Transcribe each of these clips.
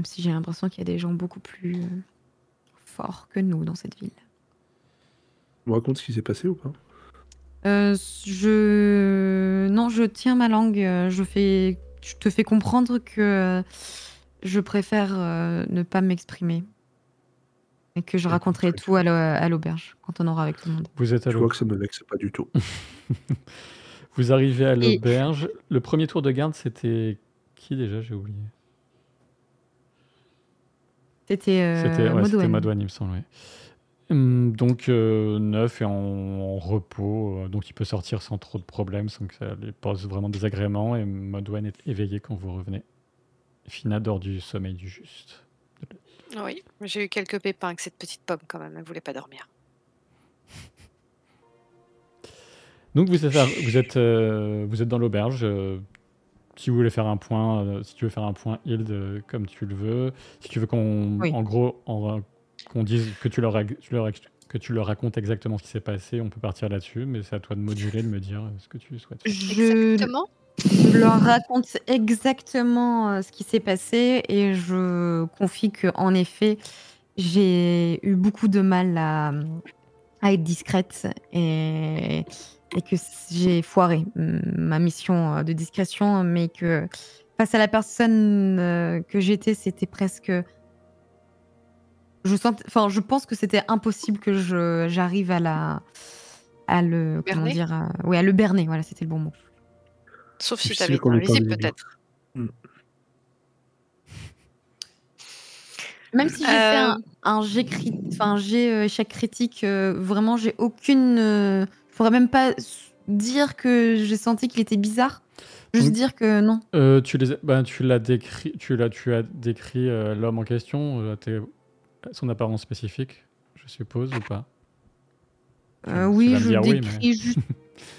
même si j'ai l'impression qu'il y a des gens beaucoup plus forts que nous dans cette ville. Tu me racontes ce qui s'est passé ou pas? Non, je tiens ma langue. Je te fais comprendre que je préfère ne pas m'exprimer et que je D'accord, raconterai très tout bien. à l'auberge quand on aura avec tout le monde. Vous êtes à Tu vois l'aube. que ça me vexe pas du tout. Vous arrivez à Et l'auberge. Le premier tour de garde, c'était qui déjà? J'ai oublié. c'était C'était Modwen. Madouane, il me semble. Ouais. Donc Neuf est en repos, donc il peut sortir sans trop de problèmes, sans que ça lui pose vraiment désagrément. Et Madouane est éveillé quand vous revenez. Fina dort du sommeil du juste. Oui, j'ai eu quelques pépins avec cette petite pomme quand même. Elle voulait pas dormir. Donc vous êtes dans l'auberge. Si vous voulez faire un point, si tu veux faire un point Hild comme tu le veux, si tu veux qu'on, Oui. en gros, qu'on dise que tu leur racontes exactement ce qui s'est passé, on peut partir là-dessus, mais c'est à toi de moduler, de me dire ce que tu souhaites faire. Exactement. Je leur raconte exactement ce qui s'est passé et je confie que en effet, j'ai eu beaucoup de mal à être discrète et que j'ai foiré ma mission de discrétion, mais que face à la personne que j'étais, c'était presque. Je pense que c'était impossible que j'arrive à le, comment Berner. dire, oui, à le berner. Voilà, c'était le bon mot. Sauf si Difficile t'avais été qu'on ait pas invisible des peut-être. Même si j'ai fait un jet échec critique, vraiment, j'ai aucune. Je pourrais même pas dire que j'ai senti qu'il était bizarre. Juste Donc, dire que non. tu as décrit l'homme en question, son apparence spécifique, je suppose, ou pas? Oui, vas me je dire oui, décris juste.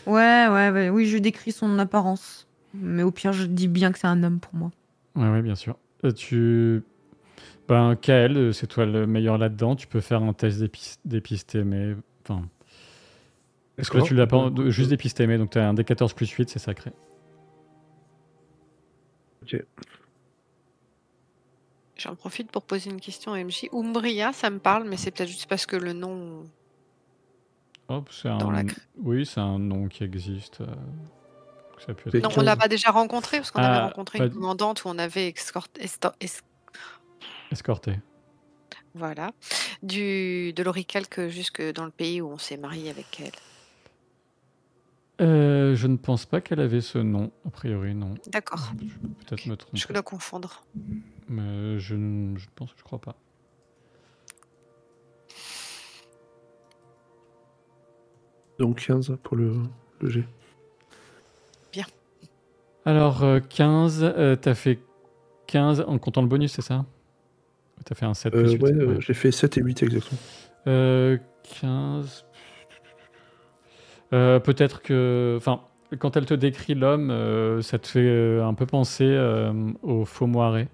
Ouais, oui, je décris son apparence. Mais au pire, je dis bien que c'est un homme pour moi. Ouais, bien sûr. Kael, c'est toi le meilleur là-dedans. Tu peux faire un test d'épistémé. Enfin, parce que là, tu l'as pas juste d'épistémé, donc tu as un D14 plus 8, c'est sacré. Ok. J'en profite pour poser une question à MJ. Umbria, ça me parle, mais c'est peut-être juste parce que le nom. Oui, c'est un nom qui existe. Ça peut être... Non, on l'a pas déjà rencontré parce qu'on avait rencontré une pas- commandante où on avait escorté. Voilà. De l'oricalque jusque dans le pays où on s'est marié avec elle. Je ne pense pas qu'elle avait ce nom, a priori, non. D'accord. Je peux peut-être me tromper. Je dois confondre. Mais je crois pas. Donc 15 pour le G. Bien. Alors 15, t'as fait 15 en comptant le bonus, c'est ça? T'as fait un 7 plus 8. Ouais, j'ai fait 7 et 8 exactement. 15... peut-être que... Enfin, quand elle te décrit l'homme, ça te fait un peu penser aux Faumoirés.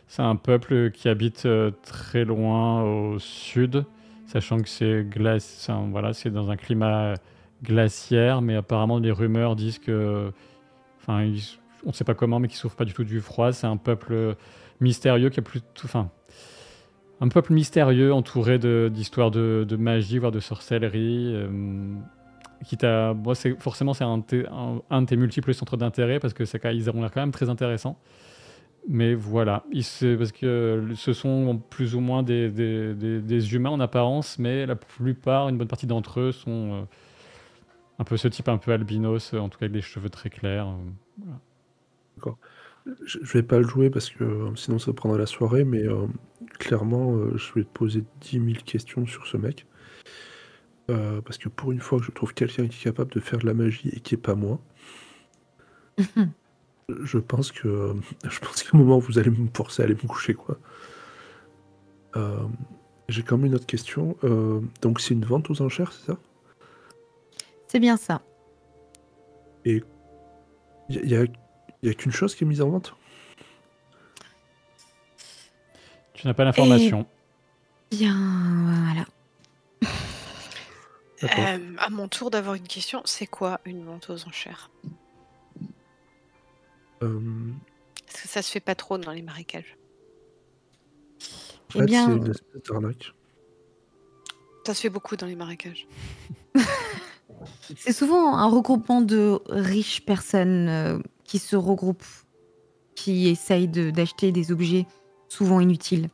C'est un peuple qui habite très loin au sud, sachant que c'est dans un climat glaciaire, mais apparemment les rumeurs disent que... Enfin, on ne sait pas comment, mais qui souffre pas du tout du froid. C'est un peuple mystérieux qui a plutôt... Enfin, un peuple mystérieux entouré d'histoires de magie, voire de sorcellerie. Forcément, c'est un de tes multiples centres d'intérêt parce que ils ont l'air quand même très intéressants. Mais voilà, parce que ce sont plus ou moins des humains en apparence, mais la plupart, une bonne partie d'entre eux sont un peu ce type un peu albinos, en tout cas avec des cheveux très clairs. Voilà. D'accord. Je vais pas le jouer parce que sinon ça prendra la soirée, mais clairement, je vais te poser 10 000 questions sur ce mec. Parce que pour une fois que je trouve quelqu'un qui est capable de faire de la magie et qui est pas moi, je pense qu'à un moment vous allez me forcer à aller me coucher, quoi. J'ai quand même une autre question. Donc c'est une vente aux enchères, c'est ça? C'est bien ça. Et il y a qu'une chose qui est mise en vente? Tu n'as pas l'information. Bien, voilà. À mon tour d'avoir une question, c'est quoi une vente aux enchères? Parce que ça se fait pas trop dans les marécages. En Eh fait, c'est bien, une espèce d'arnaque. Ça se fait beaucoup dans les marécages. c'est souvent un regroupement de riches personnes qui se regroupent, qui essayent d'acheter des objets souvent inutiles,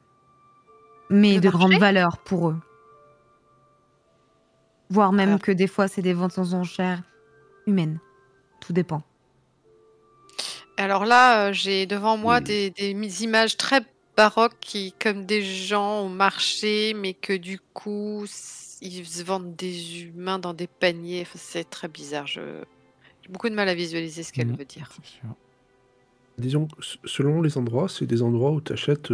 mais Le de grande marché? valeur pour eux. Voire Alors, même que des fois, c'est des ventes aux enchères humaines. Tout dépend. alors là, j'ai devant moi Hmm. des images très baroques qui, comme des gens au marché, mais que du coup, ils se vendent des humains dans des paniers. Enfin, c'est très bizarre. J'ai beaucoup de mal à visualiser ce qu'elle veut dire. C'est sûr. Disons, selon les endroits, c'est des endroits où tu achètes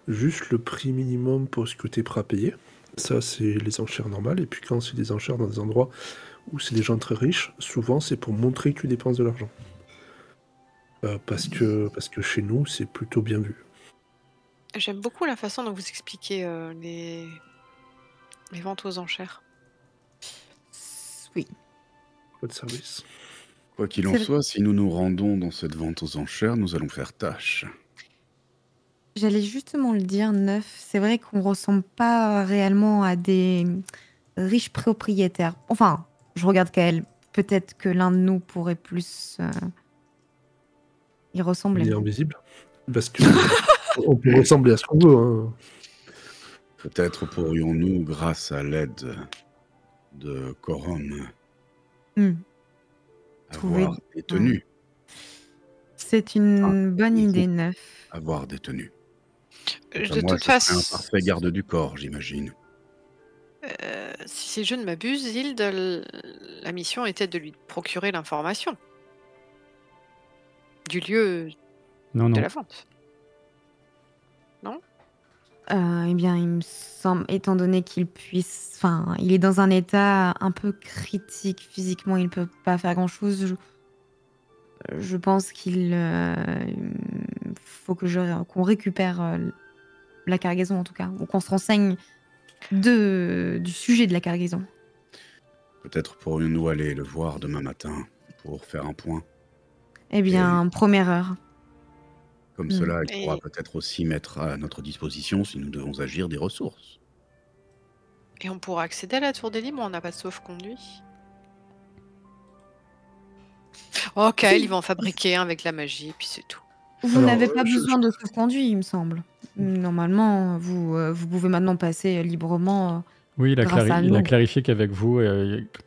juste le prix minimum pour ce que tu es prêt à payer. Ça, c'est les enchères normales. Et puis quand c'est des enchères dans des endroits où c'est des gens très riches, souvent c'est pour montrer que tu dépenses de l'argent. Parce que chez nous, c'est plutôt bien vu. J'aime beaucoup la façon dont vous expliquez les ventes aux enchères. Oui. Pas de service. Quoi qu'il en C'est- soit, si nous nous rendons dans cette vente aux enchères, nous allons faire tâche. J'allais justement le dire, Neuf. C'est vrai qu'on ressemble pas réellement à des riches propriétaires. Enfin, je regarde Kael. Peut-être que l'un de nous pourrait plus y On ressembler. est invisible. Parce que on peut ressembler à ce qu'on veut. Hein. Peut-être pourrions-nous, grâce à l'aide de Corum, Hmm. avoir des tenues. C'est une bonne il faut- idée, Neuf. Avoir des tenues. De Enfin, moi, toute je serais façon, un parfait garde du corps, j'imagine. si je ne m'abuse, Hilde, la mission était de lui procurer l'information du lieu Non, de non. la vente. Eh bien, il me semble, étant donné qu'il puisse, enfin, il est dans un état un peu critique physiquement, il ne peut pas faire grand-chose. Je pense qu'il faut qu'on récupère la cargaison en tout cas, ou qu'on se renseigne du sujet de la cargaison. Peut-être pourrions-nous aller le voir demain matin pour faire un point. Eh bien, première heure. Comme Hmm. cela, il Et- pourra peut-être aussi mettre à notre disposition, si nous devons agir, des ressources. Et on pourra accéder à la tour des libres, on n'a pas de sauf-conduit. Oh, Kael, il va en fabriquer un avec la magie, et puis c'est tout. Vous Alors, n'avez pas besoin de sauf-conduit, il me semble. Normalement, vous pouvez maintenant passer librement. Oui, Grâce à il a nous. clarifié qu'avec vous,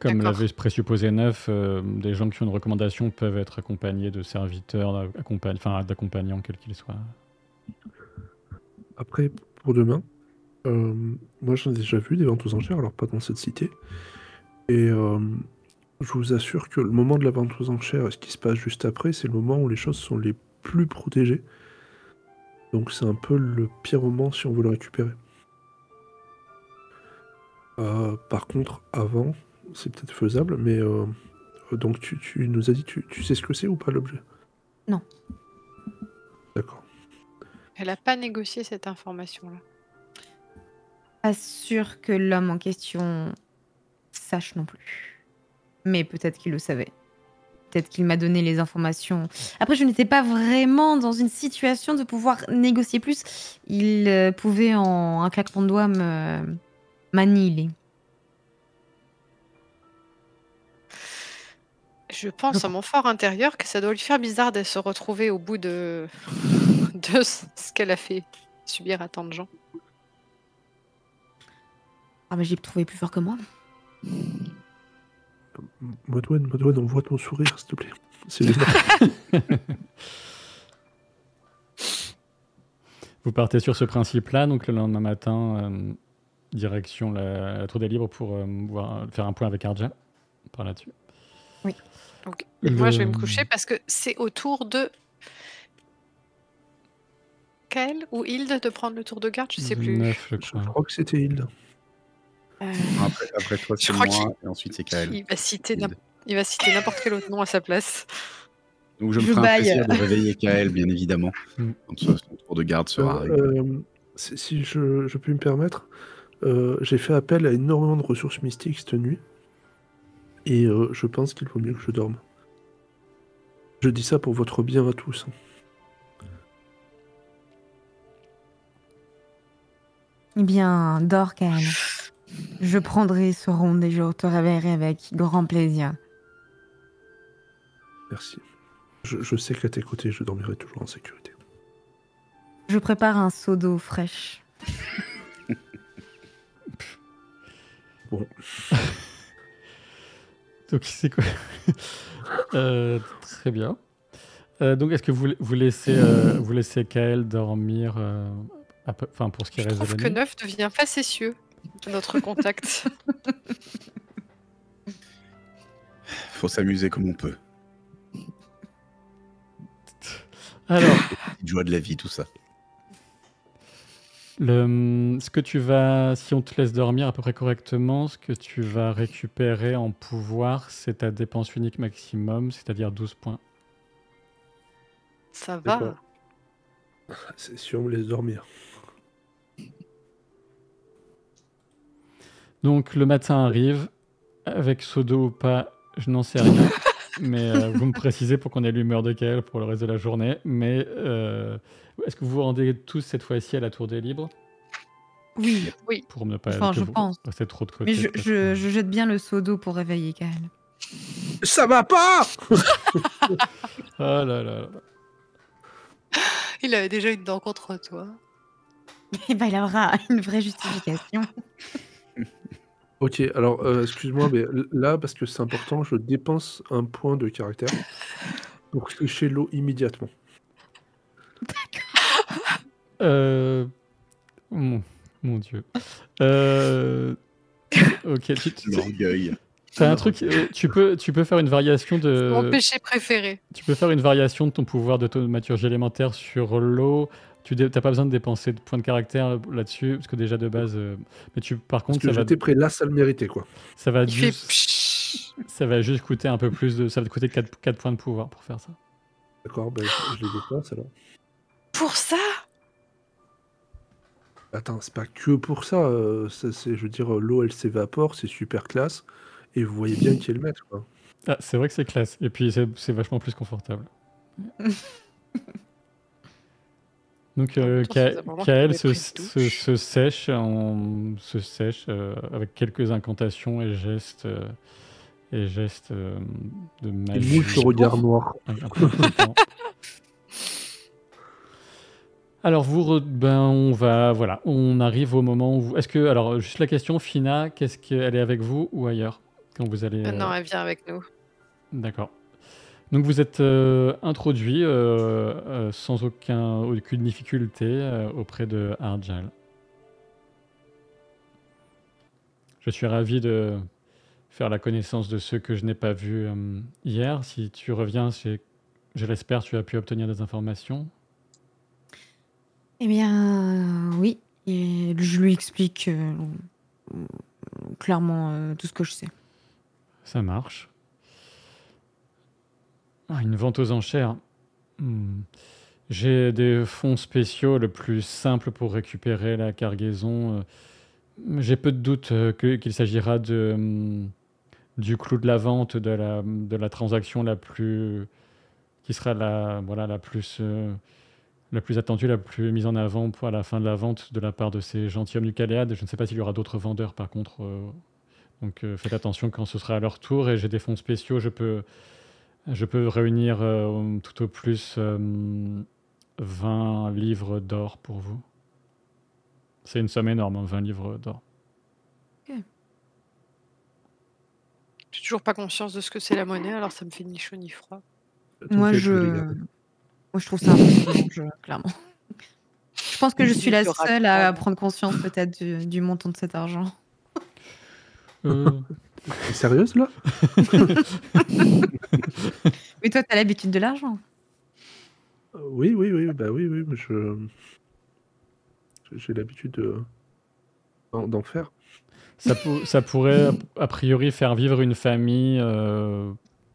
comme D'accord. l'avait présupposé Neuf, des gens qui ont une recommandation peuvent être accompagnés de serviteurs, d'accompagnants, quels qu'ils soient. Après, pour demain, moi j'en ai déjà vu des ventes aux enchères, alors pas dans cette cité. Et je vous assure que le moment de la vente aux enchères et ce qui se passe juste après, c'est le moment où les choses sont les plus protégées. Donc c'est un peu le pire moment si on veut le récupérer. Par contre, avant, c'est peut-être faisable, mais donc tu nous as dit, tu sais ce que c'est ou pas l'objet? Non. D'accord. Elle n'a pas négocié cette information-là. Pas sûr que l'homme en question sache non plus. Mais peut-être qu'il le savait. Peut-être qu'il m'a donné les informations. Après, je n'étais pas vraiment dans une situation de pouvoir négocier plus. Il pouvait en un claquement de doigts m'annihiler. Je pense à mon fort intérieur que ça doit lui faire bizarre de se retrouver au bout de, de ce qu'elle a fait subir à tant de gens. Ah, mais j'ai trouvé plus fort que moi. Modwen, on voit ton sourire, s'il te plaît. C'est gênant. Vous partez sur ce principe-là, donc le lendemain matin, direction la Tour des Libres pour faire un point avec Arja par là-dessus. Donc, Le- moi, je vais me coucher parce que c'est au tour de Kael ou Hilde de prendre le tour de garde, je sais plus. Neuf, je Je crois. crois que c'était Hilde. Après toi, Je c'est crois moi, et ensuite c'est Kael. Il va citer n'importe quel autre nom à sa place. Donc je me Je ferai un baille. plaisir de réveiller Kael, bien évidemment, Mm. quand son tour de garde sera arrivé. Si je puis me permettre, j'ai fait appel à énormément de ressources mystiques cette nuit. Et je pense qu'il vaut mieux que je dorme. Je dis ça pour votre bien à tous. Eh bien, dors, Kael. Je prendrai ce rond et je te réveillerai avec grand plaisir. Merci. Je sais qu'à tes côtés, je dormirai toujours en sécurité. Je prépare un seau d'eau fraîche. Bon, Donc, c'est quoi Très bien. Donc, est-ce que vous laissez Kael dormir pour ce qui Je reste de trouve la que nuit? Neuf devient facétieux, notre contact. Faut s'amuser comme on peut. Alors, Petite joie de la vie, tout ça. ce que tu vas, si on te laisse dormir à peu près correctement, ce que tu vas récupérer en pouvoir, c'est ta dépense unique maximum, c'est-à-dire 12 points. Ça D'accord. va. c'est si on me laisse dormir. Donc le matin arrive, avec Sodo ou pas, je n'en sais rien. Mais vous me précisez pour qu'on ait l'humeur de Kael pour le reste de la journée. Mais est-ce que vous vous rendez tous cette fois-ci à la Tour des Libres? Oui, Pour ne pas Enfin, que je vous pense. restez trop de côté. mais je peut-être. jette bien le seau d'eau pour réveiller Kael. Ça va pas! Oh là là là. Il avait déjà une dent contre toi. Eh ben, il aura une vraie justification. Ok, alors excuse-moi, mais là, parce que c'est important, je dépense un point de caractère pour sécher l'eau immédiatement. Mon Dieu. Ok, L'orgueil. t'as un truc. Tu peux faire une variation Mon de. péché préféré. Tu peux faire une variation de ton pouvoir de thaumaturgie élémentaire sur l'eau. T'as pas besoin de dépenser de points de caractère là-dessus, parce que déjà de base. Mais par Parce contre, que j'étais prêt là, ça le méritait, quoi. ça va Il fait juste, pshhh. ça va juste coûter un peu plus de. Ça va te coûter 4 points de pouvoir pour faire ça. D'accord, ben je les dépense alors. Pour ça? Attends, c'est pas que pour ça, je veux dire, l'eau elle s'évapore, c'est super classe, et vous voyez bien qui est le maître, quoi. Ah, c'est vrai que c'est classe. Et puis c'est vachement plus confortable. Donc En même temps, ça faisait un moment qu'il Kael avait pris une douche. se sèche avec quelques incantations et gestes de Il magie. mouche le regard noir. un peu inquiétants. Alors on arrive au moment où alors juste la question, Fina, qu'est-ce qu'elle est avec vous ou ailleurs quand vous allez Non, elle vient avec nous. D'accord. Donc vous êtes introduit sans aucune difficulté auprès de Arjal. Je suis ravi de faire la connaissance de ceux que je n'ai pas vus hier. Si tu reviens, je l'espère, tu as pu obtenir des informations. Eh bien, oui. Et je lui explique clairement tout ce que je sais. Ça marche. Ah, une vente aux enchères. J'ai des fonds spéciaux le plus simple pour récupérer la cargaison. J'ai peu de doute qu'il s'agira du clou de la vente, de la transaction qui sera la plus attendue, la plus mise en avant à la fin de la vente de la part de ces gentilshommes du Caléade. Je ne sais pas s'il y aura d'autres vendeurs par contre. Donc faites attention quand ce sera à leur tour. Et j'ai des fonds spéciaux, je peux réunir tout au plus 20 livres d'or pour vous. C'est une somme énorme, 20 livres d'or. J'ai toujours pas conscience de ce que c'est la monnaie, alors ça me fait ni chaud ni froid. Moi, T'inquiète, je vais les garder. je trouve ça impressionnant, clairement. Je pense que je suis la Je seule à raconte. prendre conscience peut-être du montant de cet argent. T'es sérieuse, là? Mais toi, t'as l'habitude de l'argent. Oui, bah oui, mais j'ai l'habitude d'en faire. Ça pourrait, a priori, faire vivre une famille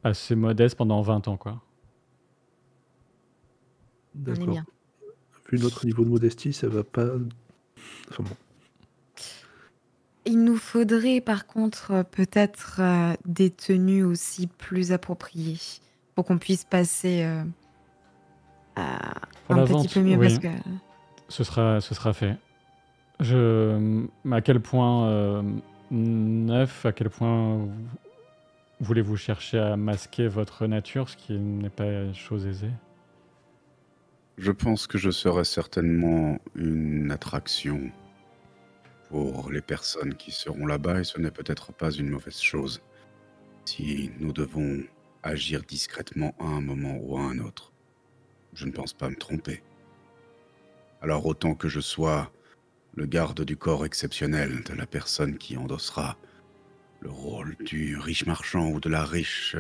assez modeste pendant 20 ans, quoi. On est D'accord. bien. Vu notre niveau de modestie, ça va pas... Enfin bon. Il nous faudrait par contre peut-être des tenues aussi plus appropriées pour qu'on puisse passer Pour un la petit vente, peu mieux oui. parce que Ce sera fait. À quel point neuf, à quel point voulez-vous chercher à masquer votre nature, ce qui n'est pas chose aisée? Je pense que je serai certainement une attraction pour les personnes qui seront là-bas et ce n'est peut-être pas une mauvaise chose si nous devons agir discrètement à un moment ou à un autre. Je ne pense pas me tromper. Alors autant que je sois le garde du corps exceptionnel de la personne qui endossera le rôle du riche marchand ou de la riche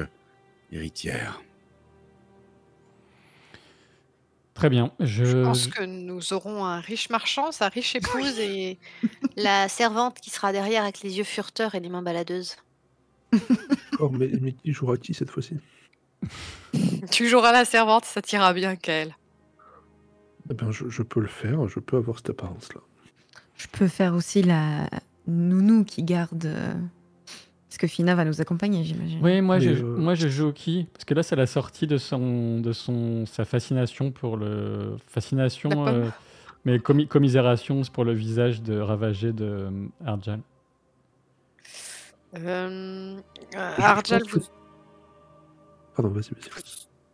héritière. Très bien. Je pense que nous aurons un riche marchand, sa riche épouse et La servante qui sera derrière avec les yeux fureteurs et les mains baladeuses. D'accord, mais qui jouera qui cette fois-ci? tu joueras la servante, ça t'ira bien, Kael. Eh ben, je peux le faire, je peux avoir cette apparence-là. Je peux faire aussi la nounou qui garde. Parce que Fina va nous accompagner, j'imagine. Oui, moi, Mais, moi je joue qui? Parce que là, c'est la sortie de sa fascination pour le... Fascination, La pomme. mais commisération pour le visage ravagé de Arjal. Arjal, pense que- Pardon, vas-y.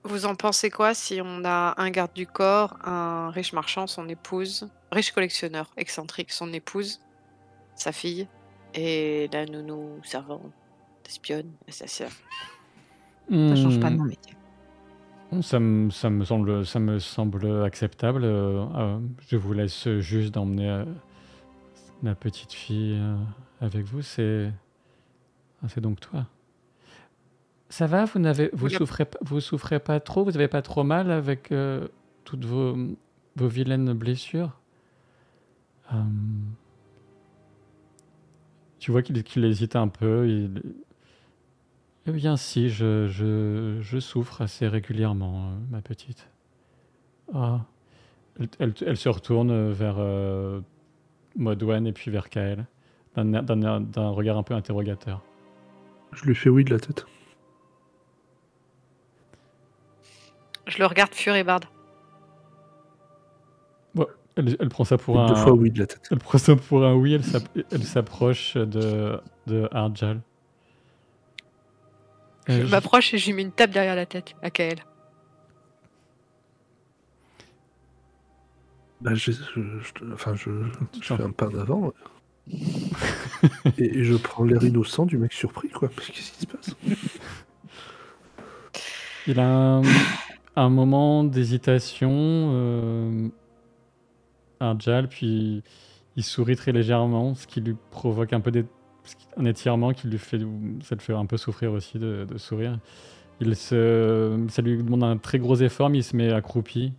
vous en pensez quoi si on a un garde du corps, un riche marchand, son épouse, riche collectionneur, excentrique, son épouse, sa fille, et la nounou servante, espionne, et sa sœur. Ça change pas de mon métier. Ça me semble acceptable. Je vous laisse juste d'emmener la petite fille avec vous. C'est donc toi. Ça va? Vous souffrez pas trop? Vous avez pas trop mal avec toutes vos vilaines blessures? Tu vois qu'il hésite un peu. Eh bien si, je souffre assez régulièrement, ma petite. Ah. Elle se retourne vers Modwen et puis vers Kael, d'un regard un peu interrogateur. Je lui fais oui de la tête. Je le regarde furibard. Bon, elle prend ça pour Et un... deux fois oui de la tête. Elle prend ça pour un oui, elle s'approche de Arjal. Je m'approche et je lui mets une tape derrière la tête à Kael. Bah, je fais un pas d'avant. et je prends l'air innocent du mec surpris, quoi. Qu'est-ce qui se passe? Il a un moment d'hésitation, Arjal, puis il sourit très légèrement, ce qui lui provoque un peu un étirement qui lui fait... Ça le fait un peu souffrir aussi de sourire. Ça lui demande un très gros effort, mais il se met accroupi.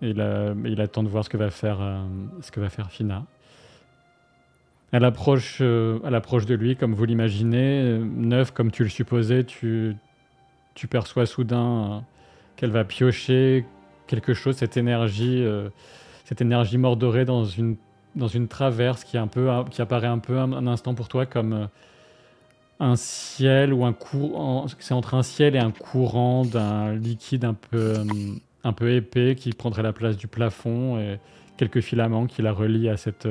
Et il attend de voir ce que va faire Fina. Elle approche de lui, comme vous l'imaginez. Neuf, comme tu le supposais, tu perçois soudain qu'elle va piocher quelque chose, cette énergie mordorée dans une traverse qui apparaît un peu un instant pour toi comme un ciel ou un courant. C'est entre un ciel et un courant d'un liquide un peu épais qui prendrait la place du plafond et quelques filaments qui la relient à cette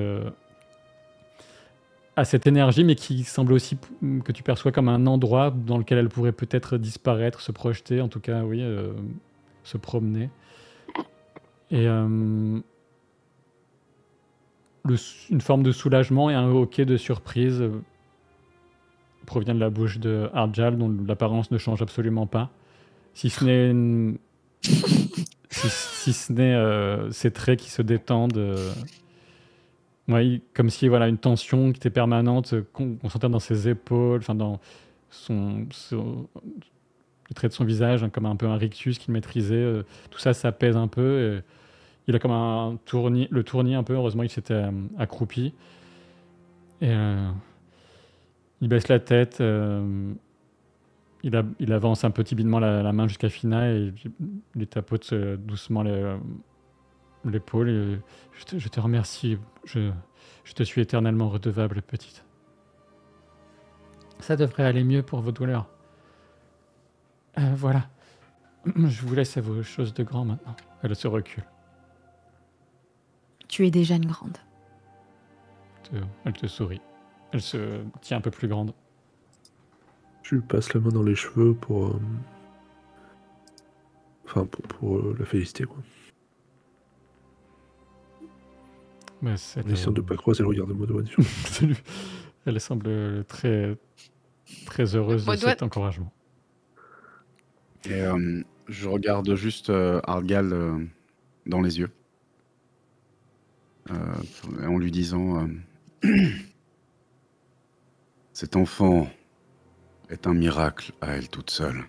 énergie, mais qui semble aussi que tu perçois comme un endroit dans lequel elle pourrait peut-être disparaître, se projeter, en tout cas, oui, se promener. Et une forme de soulagement et un hoquet de surprise provient de la bouche de Arjal, dont l'apparence ne change absolument pas, si ce n'est ses traits qui se détendent. Ouais, comme si une tension qui était permanente, qu'on sentait dans ses épaules, enfin dans le trait de son visage, hein, comme un peu un rictus qu'il maîtrisait. Tout ça, ça pèse un peu. Et il a comme le tournis un peu. Heureusement, il s'était accroupi. Et il baisse la tête. Il avance un peu timidement la main jusqu'à Fina et il lui tapote doucement l'épaule. Et je te remercie. Je te suis éternellement redevable, petite. Ça devrait aller mieux pour vos douleurs. Voilà. Je vous laisse à vos choses de grand maintenant. Elle se recule. Tu es déjà une grande. elle te sourit. Elle se tient un peu plus grande. Je lui passe la main dans les cheveux pour la féliciter, quoi. Mais En essayant de ne pas croiser le regard de Modouane. Elle semble très, très heureuse de Modouane- cet encouragement. Et je regarde juste Argal dans les yeux. En lui disant cet enfant est un miracle à elle toute seule.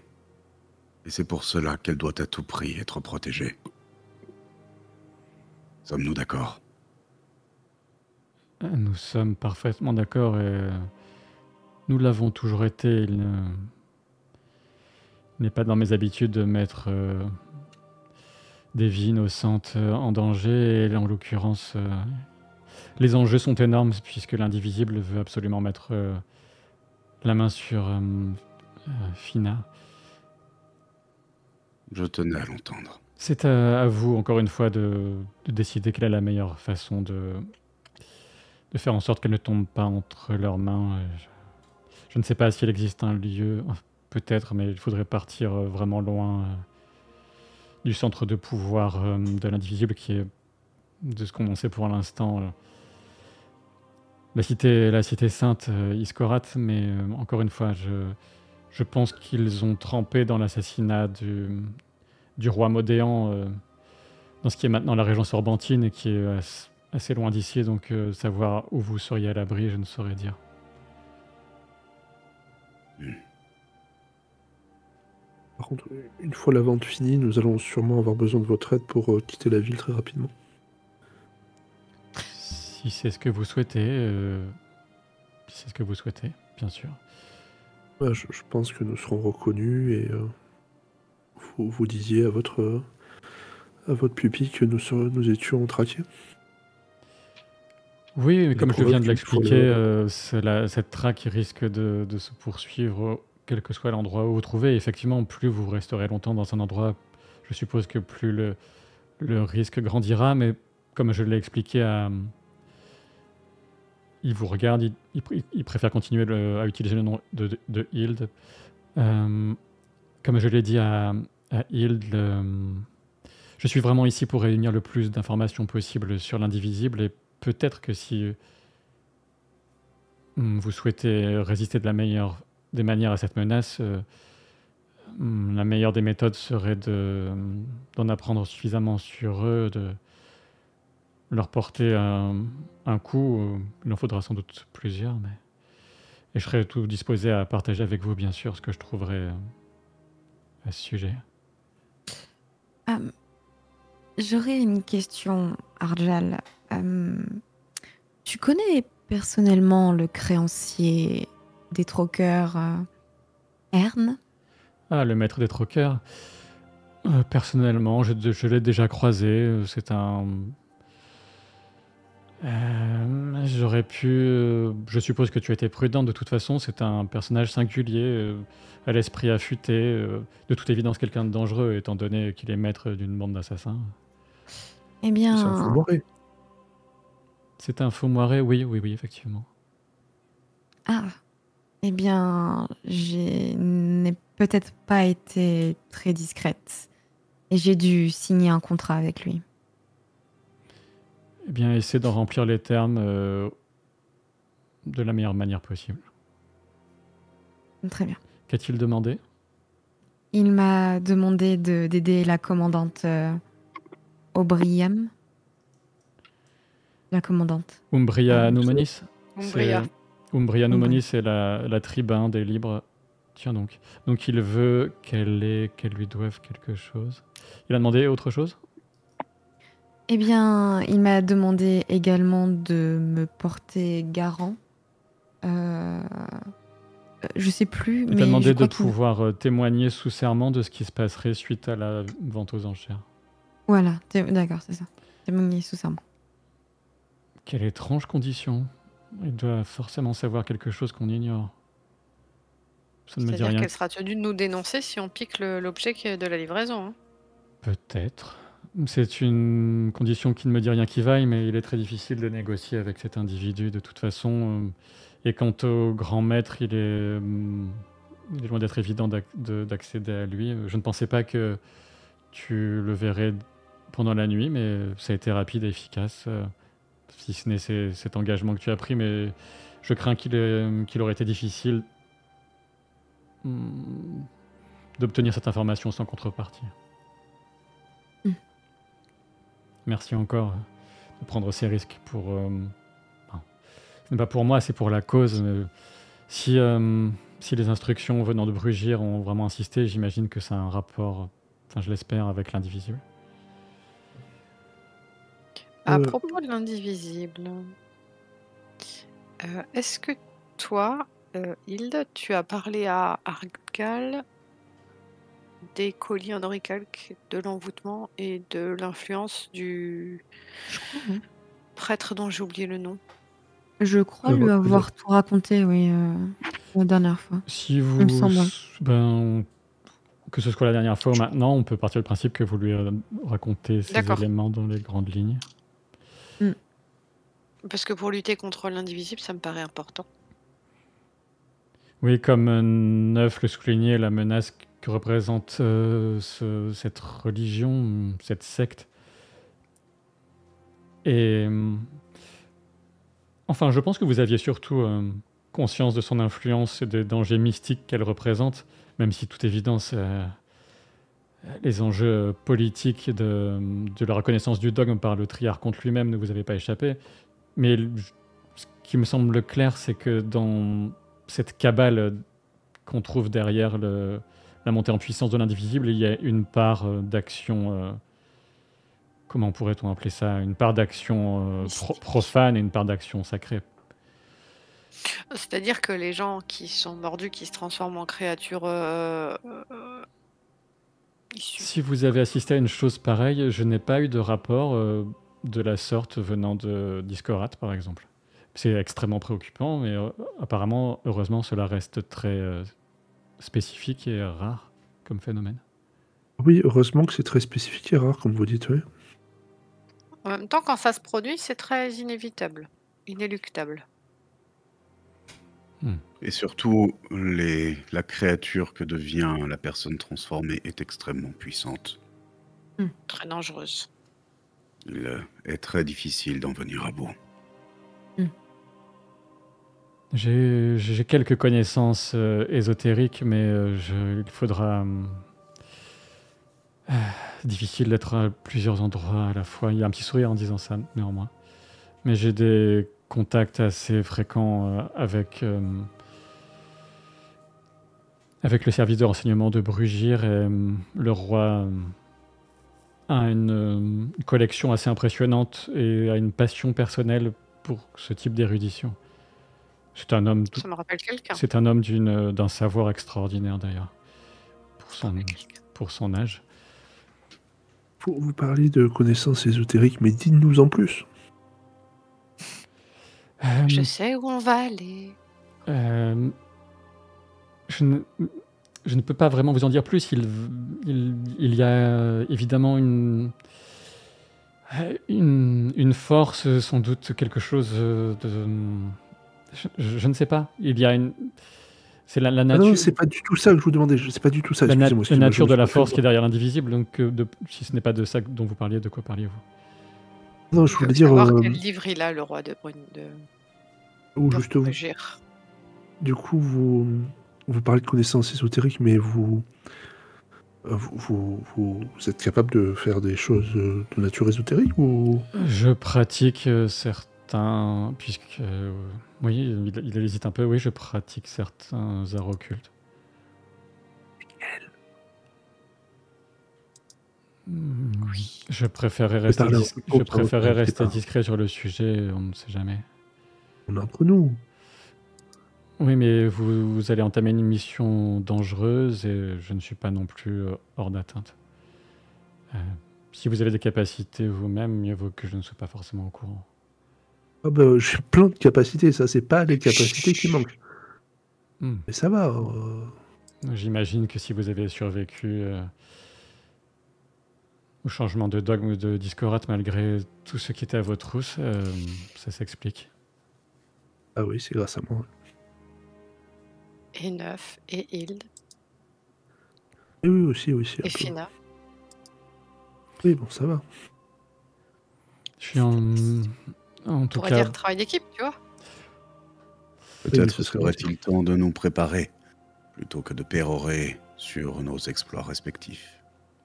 Et c'est pour cela qu'elle doit à tout prix être protégée. Sommes-nous d'accord? Nous sommes parfaitement d'accord et nous l'avons toujours été. Il n'est pas dans mes habitudes de mettre des vies innocentes en danger et en l'occurrence, les enjeux sont énormes puisque l'indivisible veut absolument mettre la main sur Fina. Je tenais à l'entendre. C'est à vous, encore une fois, de décider quelle est la meilleure façon de faire en sorte qu'elle ne tombe pas entre leurs mains. Je ne sais pas s'il existe un lieu, peut-être, mais il faudrait partir vraiment loin du centre de pouvoir de l'indivisible qui est, de ce qu'on en sait pour l'instant, la cité sainte Iskorat, mais encore une fois, je pense qu'ils ont trempé dans l'assassinat du roi Modéan dans ce qui est maintenant la région sorbentine et qui est assez loin d'ici, donc savoir où vous seriez à l'abri, je ne saurais dire. Par contre, une fois la vente finie, nous allons sûrement avoir besoin de votre aide pour quitter la ville très rapidement. Si c'est ce que vous souhaitez, bien sûr. Ouais, je pense que nous serons reconnus et vous disiez à votre pupille que nous étions traqués. Oui, mais comme je viens de preuve qu'il faut l'expliquer, cette traque risque de se poursuivre quel que soit l'endroit où vous vous trouvez. Et effectivement, plus vous resterez longtemps dans un endroit, je suppose que plus le risque grandira. Mais comme je l'ai expliqué il vous regarde, il préfère continuer à utiliser le nom de Hild. Comme je l'ai dit à Hild, je suis vraiment ici pour réunir le plus d'informations possible sur l'indivisible et peut-être que si vous souhaitez résister de la meilleure des manières à cette menace, la meilleure des méthodes serait d'en apprendre suffisamment sur eux, de leur porter un coup. Il en faudra sans doute plusieurs, mais... Et je serai tout disposé à partager avec vous, bien sûr, ce que je trouverai à ce sujet. J'aurais une question, Arjal. Tu connais personnellement le créancier des troqueurs Ern? Ah, le maître des troqueurs. Personnellement, je l'ai déjà croisé. C'est un... j'aurais pu... je suppose que tu as été prudent de toute façon. C'est un personnage singulier, à l'esprit affûté. De toute évidence, quelqu'un de dangereux, étant donné qu'il est maître d'une bande d'assassins. Eh C'est un bien, faux moiré. C'est un faux moiré, oui, effectivement. eh bien, je n'ai peut-être pas été très discrète et j'ai dû signer un contrat avec lui. Eh bien, essaie d'en remplir les termes de la meilleure manière possible. Très bien. Qu'a-t-il demandé? Il m'a demandé d'aider la commandante O'Brien. La commandante. Umbria Numanis? Umbria. Umbria Numanis, c'est la tribun des libres. Tiens donc. Donc il veut qu'elle lui doive quelque chose. Il a demandé autre chose? Eh bien, il m'a demandé également de me porter garant. Je sais plus, Il mais t'a je demandé de crois qu'il... pouvoir témoigner sous serment de ce qui se passerait suite à la vente aux enchères. Voilà, d'accord, c'est ça. Témoigner sous serment. Quelle étrange condition. Il doit forcément savoir quelque chose qu'on ignore. Ça ne me dit C'est-à-dire rien. qu'elle sera tenue de nous dénoncer si on pique l'objet de la livraison. Hein. Peut-être. C'est une condition qui ne me dit rien qui vaille, mais il est très difficile de négocier avec cet individu de toute façon. Et quant au grand maître, il est loin d'être évident d'accéder à lui. Je ne pensais pas que tu le verrais pendant la nuit, mais ça a été rapide et efficace, si ce n'est cet engagement que tu as pris. Mais je crains qu'il aurait été difficile d'obtenir cette information sans contrepartie. Merci encore de prendre ces risques pour... ce n'est pas pour moi, c'est pour la cause. Si les instructions venant de Brugir ont vraiment insisté, j'imagine que ça a un rapport, enfin je l'espère, avec l'indivisible. À propos de l'indivisible, est-ce que toi, Hilde, tu as parlé à Argal des colis en oricalque, de l'envoûtement et de l'influence du prêtre dont j'ai oublié le nom? Je crois lui avoir tout raconté, oui, la dernière fois. Si vous... Il me semble. Que ce soit la dernière fois ou maintenant, on peut partir du principe que vous lui racontez ces D'accord. éléments dans les grandes lignes. Parce que pour lutter contre l'indivisible, ça me paraît important. Oui, comme Neuf le soulignait, la menace que représente cette religion, cette secte. Et enfin, je pense que vous aviez surtout conscience de son influence et des dangers mystiques qu'elle représente, même si toute évidence, les enjeux politiques de la reconnaissance du dogme par le triarchonte lui-même ne vous avez pas échappé. Mais ce qui me semble clair, c'est que dans cette cabale qu'on trouve derrière la montée en puissance de l'indivisible, il y a une part d'action, comment pourrait-on appeler ça? Une part d'action profane et une part d'action sacrée. C'est-à-dire que les gens qui sont mordus, qui se transforment en créatures issues... Si vous avez assisté à une chose pareille, je n'ai pas eu de rapport de la sorte venant de Discorat, par exemple. C'est extrêmement préoccupant, mais apparemment, heureusement, cela reste très spécifique et rare comme phénomène. Oui, heureusement que c'est très spécifique et rare, comme vous dites, oui. En même temps, quand ça se produit, c'est très inévitable, inéluctable. Et surtout, la créature que devient la personne transformée est extrêmement puissante. Très dangereuse. Il est très difficile d'en venir à bout. J'ai quelques connaissances ésotériques, mais il faudra... difficile d'être à plusieurs endroits à la fois. Il y a un petit sourire en disant ça, néanmoins. Mais j'ai des contacts assez fréquents avec le service de renseignement de Brugir, et le roi a une collection assez impressionnante et a une passion personnelle pour ce type d'érudition. C'est un homme. Ça me rappelle quelqu'un. C'est un homme d'un savoir extraordinaire d'ailleurs, pour son âge. Vous parlez de connaissances ésotériques, mais dites-nous en plus. Je sais où on va aller. Je ne peux pas vraiment vous en dire plus. Il y a évidemment une force, sans doute quelque chose de... Je ne sais pas. Il y a c'est la nature. Ah non, c'est pas du tout ça que je vous demandais. C'est pas du tout ça. La nature de la force qui est derrière l'indivisible. Donc, si ce n'est pas de ça dont vous parliez, de quoi parliez-vous? Non, je voulais dire. Quel livre il a, le roi de Brune Ou juste vous. Du coup, vous parlez de connaissances ésotériques, mais vous êtes capable de faire des choses de nature ésotérique ou... Je pratique certains, puisque oui, il hésite un peu. Oui, je pratique certains arts occultes. Oui. Je préférerais rester discret sur le sujet. On ne sait jamais. On est entre nous. Oui, mais vous allez entamer une mission dangereuse et je ne suis pas non plus hors d'atteinte. Si vous avez des capacités vous-même, mieux vaut que je ne sois pas forcément au courant. Ah bah, j'ai plein de capacités, ça, c'est pas les capacités qui manquent. Mais ça va. J'imagine que si vous avez survécu... au changement de dogme de Discorat malgré tout ce qui était à vos trousses, ça s'explique. Ah oui, c'est grâce à moi. Et Neuf, et Hilde, Et oui, aussi, un et peu. Fina. Oui, bon, ça va. Je suis en tout Pourrait cas... dire travail d'équipe, tu vois. Peut-être ce serait serait-il temps de nous préparer, plutôt que de pérorer sur nos exploits respectifs.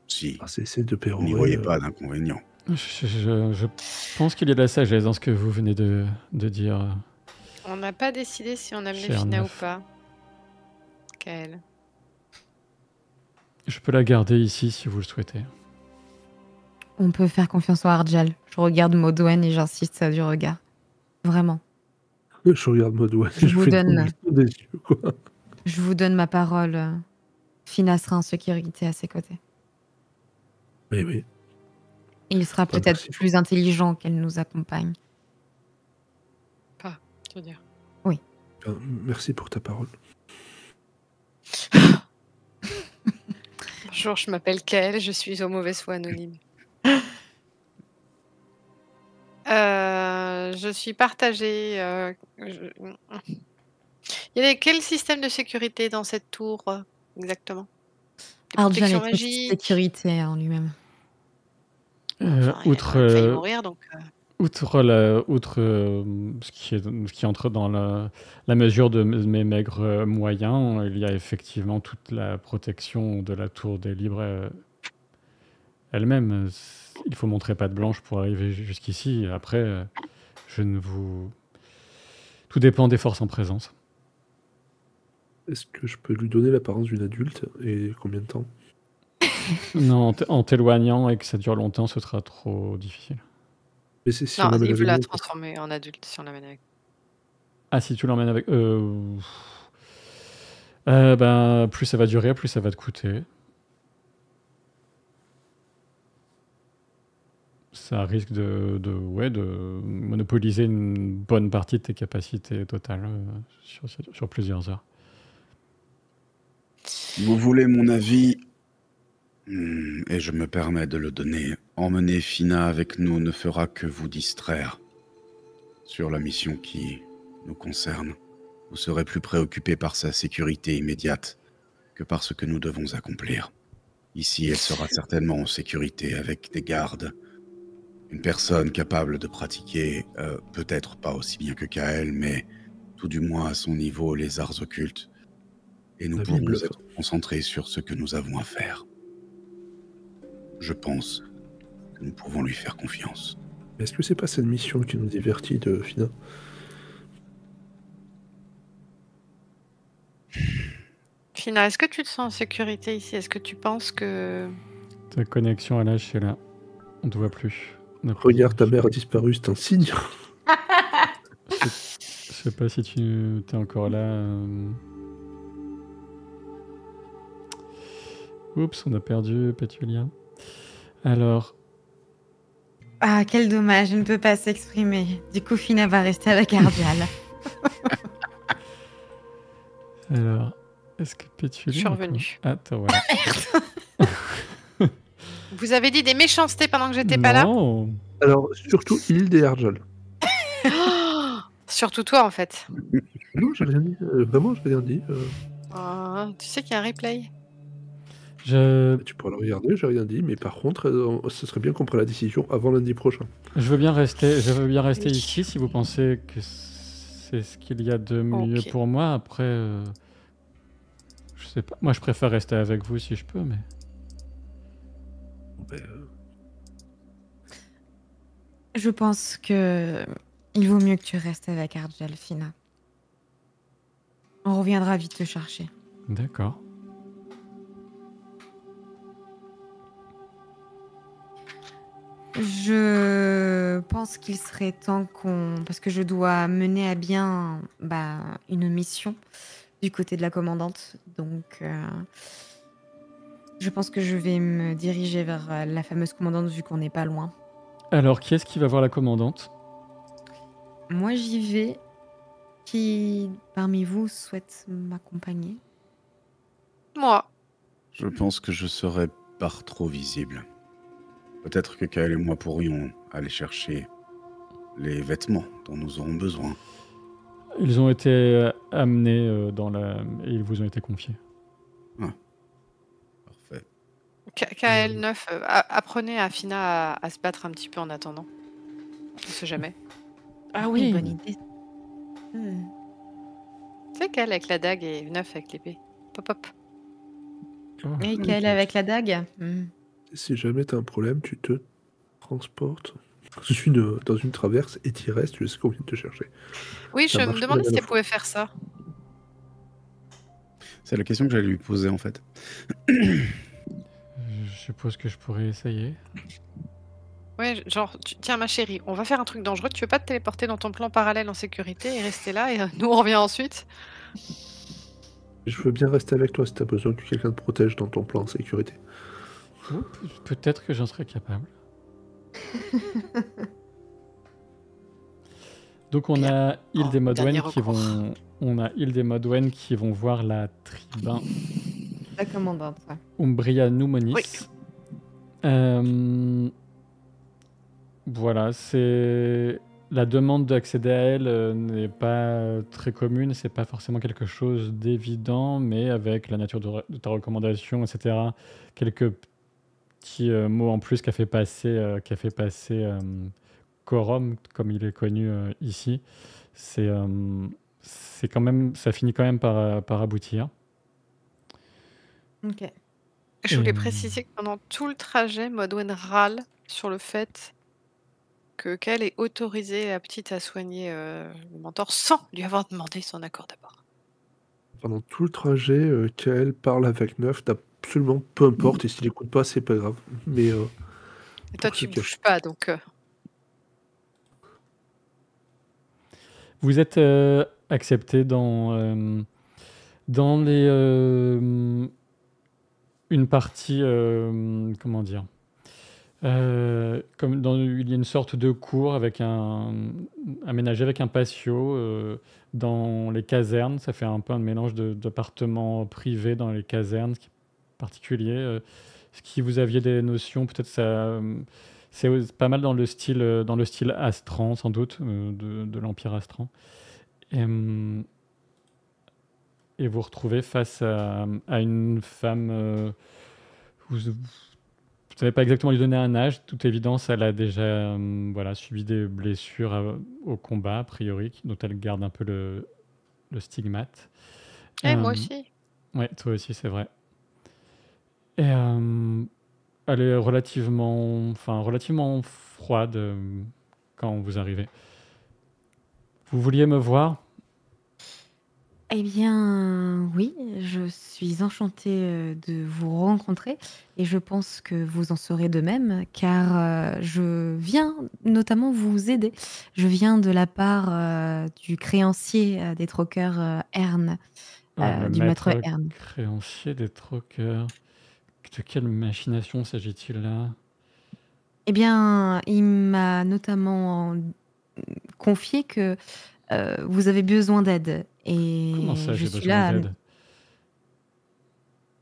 Si Ah, c'est de vous n'y pérorer. voyez pas d'inconvénient. Je pense qu'il y a de la sagesse dans ce que vous venez de dire. On n'a pas décidé si on amenait Cher Fina Neuf. ou pas. Kael. Je peux la garder ici si vous le souhaitez. On peut faire confiance au Arjal. Je regarde Modwen et j'insiste ça du regard. Vraiment. Je regarde Modwen. Je vous fais donne- une mouvement des yeux, quoi. Je vous donne ma parole. Fina sera en sécurité à ses côtés. Mais oui. Et il sera Ah, peut-être merci. plus intelligent qu'elle nous accompagne. Je veux dire. Merci pour ta parole. Bonjour, je m'appelle Kael, je suis aux mauvaises foi anonyme. Je suis partagée. Il y a quel système de sécurité dans cette tour exactement? Des Arjal est protections une magiques? sécurité en lui-même. Enfin, il a quand même failli mourir, donc. Outre ce qui entre dans la mesure de mes maigres moyens, il y a effectivement toute la protection de la tour des libres elle-même. Il faut montrer patte blanche pour arriver jusqu'ici. Après, tout dépend des forces en présence. Est-ce que je peux lui donner l'apparence d'une adulte et combien de temps? Non, en t'éloignant et que ça dure longtemps, ce sera trop difficile. Mais c'est si Non, on l'amène il veut avec la nous. transformer en adulte si on l'amène avec. Ah, si tu l'emmènes avec... plus ça va durer, plus ça va te coûter. Ça risque de monopoliser une bonne partie de tes capacités totales sur plusieurs heures. Vous voulez mon avis? Et je me permets de le donner. Emmener Fina avec nous ne fera que vous distraire sur la mission qui nous concerne. Vous serez plus préoccupé par sa sécurité immédiate que par ce que nous devons accomplir. Ici, elle sera certainement en sécurité avec des gardes. Une personne capable de pratiquer, peut-être pas aussi bien que Kael, mais tout du moins à son niveau, les arts occultes. Et nous La pourrons Bible. être concentrés sur ce que nous avons à faire. Je pense que nous pouvons lui faire confiance. Est-ce que c'est pas cette mission qui nous divertit de Fina? Fina, est-ce que tu te sens en sécurité ici? Est-ce que tu penses que... Ta connexion à l'âge, c'est là. On ne te voit plus. Regarde, ta mère a disparu, c'est un signe. Je sais pas si tu es encore là. Oups, on a perdu Pétulia. Alors, Ah, quel dommage, je ne peux pas s'exprimer. Du coup, Fina va rester avec Arjal. est-ce que Pétulia... Je suis revenue. Ah, voilà. Vous avez dit des méchancetés pendant que j'étais pas là? Non. Alors, surtout Hilde et Arjal. Surtout toi, en fait. Non, j'ai rien dit. Vraiment, j'ai rien dit. Tu sais qu'il y a un replay? Tu pourras le regarder, j'ai rien dit. Mais par contre, ce serait bien qu'on prenne la décision avant lundi prochain. Je veux bien rester Oui. ici si vous pensez que c'est ce qu'il y a de mieux Ok. pour moi. Après, je sais pas. Moi, je préfère rester avec vous si je peux, mais... Bon, ben, Je pense que il vaut mieux que tu restes avec Arjal, Fina. On reviendra vite te chercher. D'accord. Je pense qu'il serait temps parce que je dois mener à bien une mission du côté de la commandante. Donc, je pense que je vais me diriger vers la fameuse commandante vu qu'on n'est pas loin. Alors, qui est-ce qui va voir la commandante? Moi, j'y vais. Qui, parmi vous, souhaite m'accompagner? Moi. Je pense que je serai par trop visible. Peut-être que Kael et moi pourrions aller chercher les vêtements dont nous aurons besoin. Ils ont été amenés et ils vous ont été confiés. Ah, parfait. KL9, apprenez à Fina à se battre un petit peu en attendant. On sait jamais. Ah oui, bonne idée. Tu sais qu'elle avec la dague et 9 avec l'épée. Pop hop. Oh. Et qu'elle avec la dague. Si jamais t'as un problème, tu te transportes dans une traverse et t'y restes jusqu'à qu'on vienne te chercher. Oui, Ça je me marche demandais pas si la elle pouvait faire ça. C'est la question que j'allais lui poser en fait. Je suppose que je pourrais essayer. Ouais, genre, tiens ma chérie, on va faire un truc dangereux, tu veux pas te téléporter dans ton plan parallèle en sécurité et rester là et nous on revient ensuite? Je veux bien rester avec toi si t'as besoin que quelqu'un te protège dans ton plan de sécurité. Oh, peut-être que j'en serais capable. Donc on a Hilde et Modwen dernier qui recours. vont voir la tribun La commandante. Umbria Numonis. Oui. Voilà, c'est la demande d'accéder à elle n'est pas très commune, c'est pas forcément quelque chose d'évident, mais avec la nature de ta recommandation, etc., quelques petits mots en plus qu'a fait passer Corum, comme il est connu ici, c'est quand même, ça finit quand même par aboutir. Ok. Je voulais préciser que pendant tout le trajet, Modwen râle sur le fait qu'elle ait autorisé la petite à soigner le mentor sans lui avoir demandé son accord d'abord. Pendant tout le trajet, Kael parle avec Neuf, absolument peu importe, et s'il écoute pas, c'est pas grave. Mais Et toi, pour tu ce cas- bouges pas, donc Vous êtes accepté dans les une partie comment dire comme il y a une sorte de cour avec aménagé avec un patio dans les casernes. Ça fait un peu un mélange d'appartements privés dans les casernes, ce qui est particulier. Si vous aviez des notions, peut-être ça. C'est pas mal dans le style Astran, sans doute, de l'Empire Astran. Et vous retrouvez face à une femme. Vous savez pas exactement lui donner un âge. Toute évidence, elle a déjà subi des blessures au combat, a priori, dont elle garde un peu le stigmate. moi aussi. Ouais, toi aussi, c'est vrai. Et elle est relativement froide quand vous arrivez. Vous vouliez me voir? Eh bien, oui, je suis enchantée de vous rencontrer et je pense que vous en serez de même, car je viens notamment vous aider. Je viens de la part du créancier des troqueurs Ern, Le du maître maître Ern. créancier des troqueurs. De quelle machination s'agit-il là? Eh bien, il m'a notamment confié que vous avez besoin d'aide. Comment ça, Et je j'ai suis besoin là. d'aide?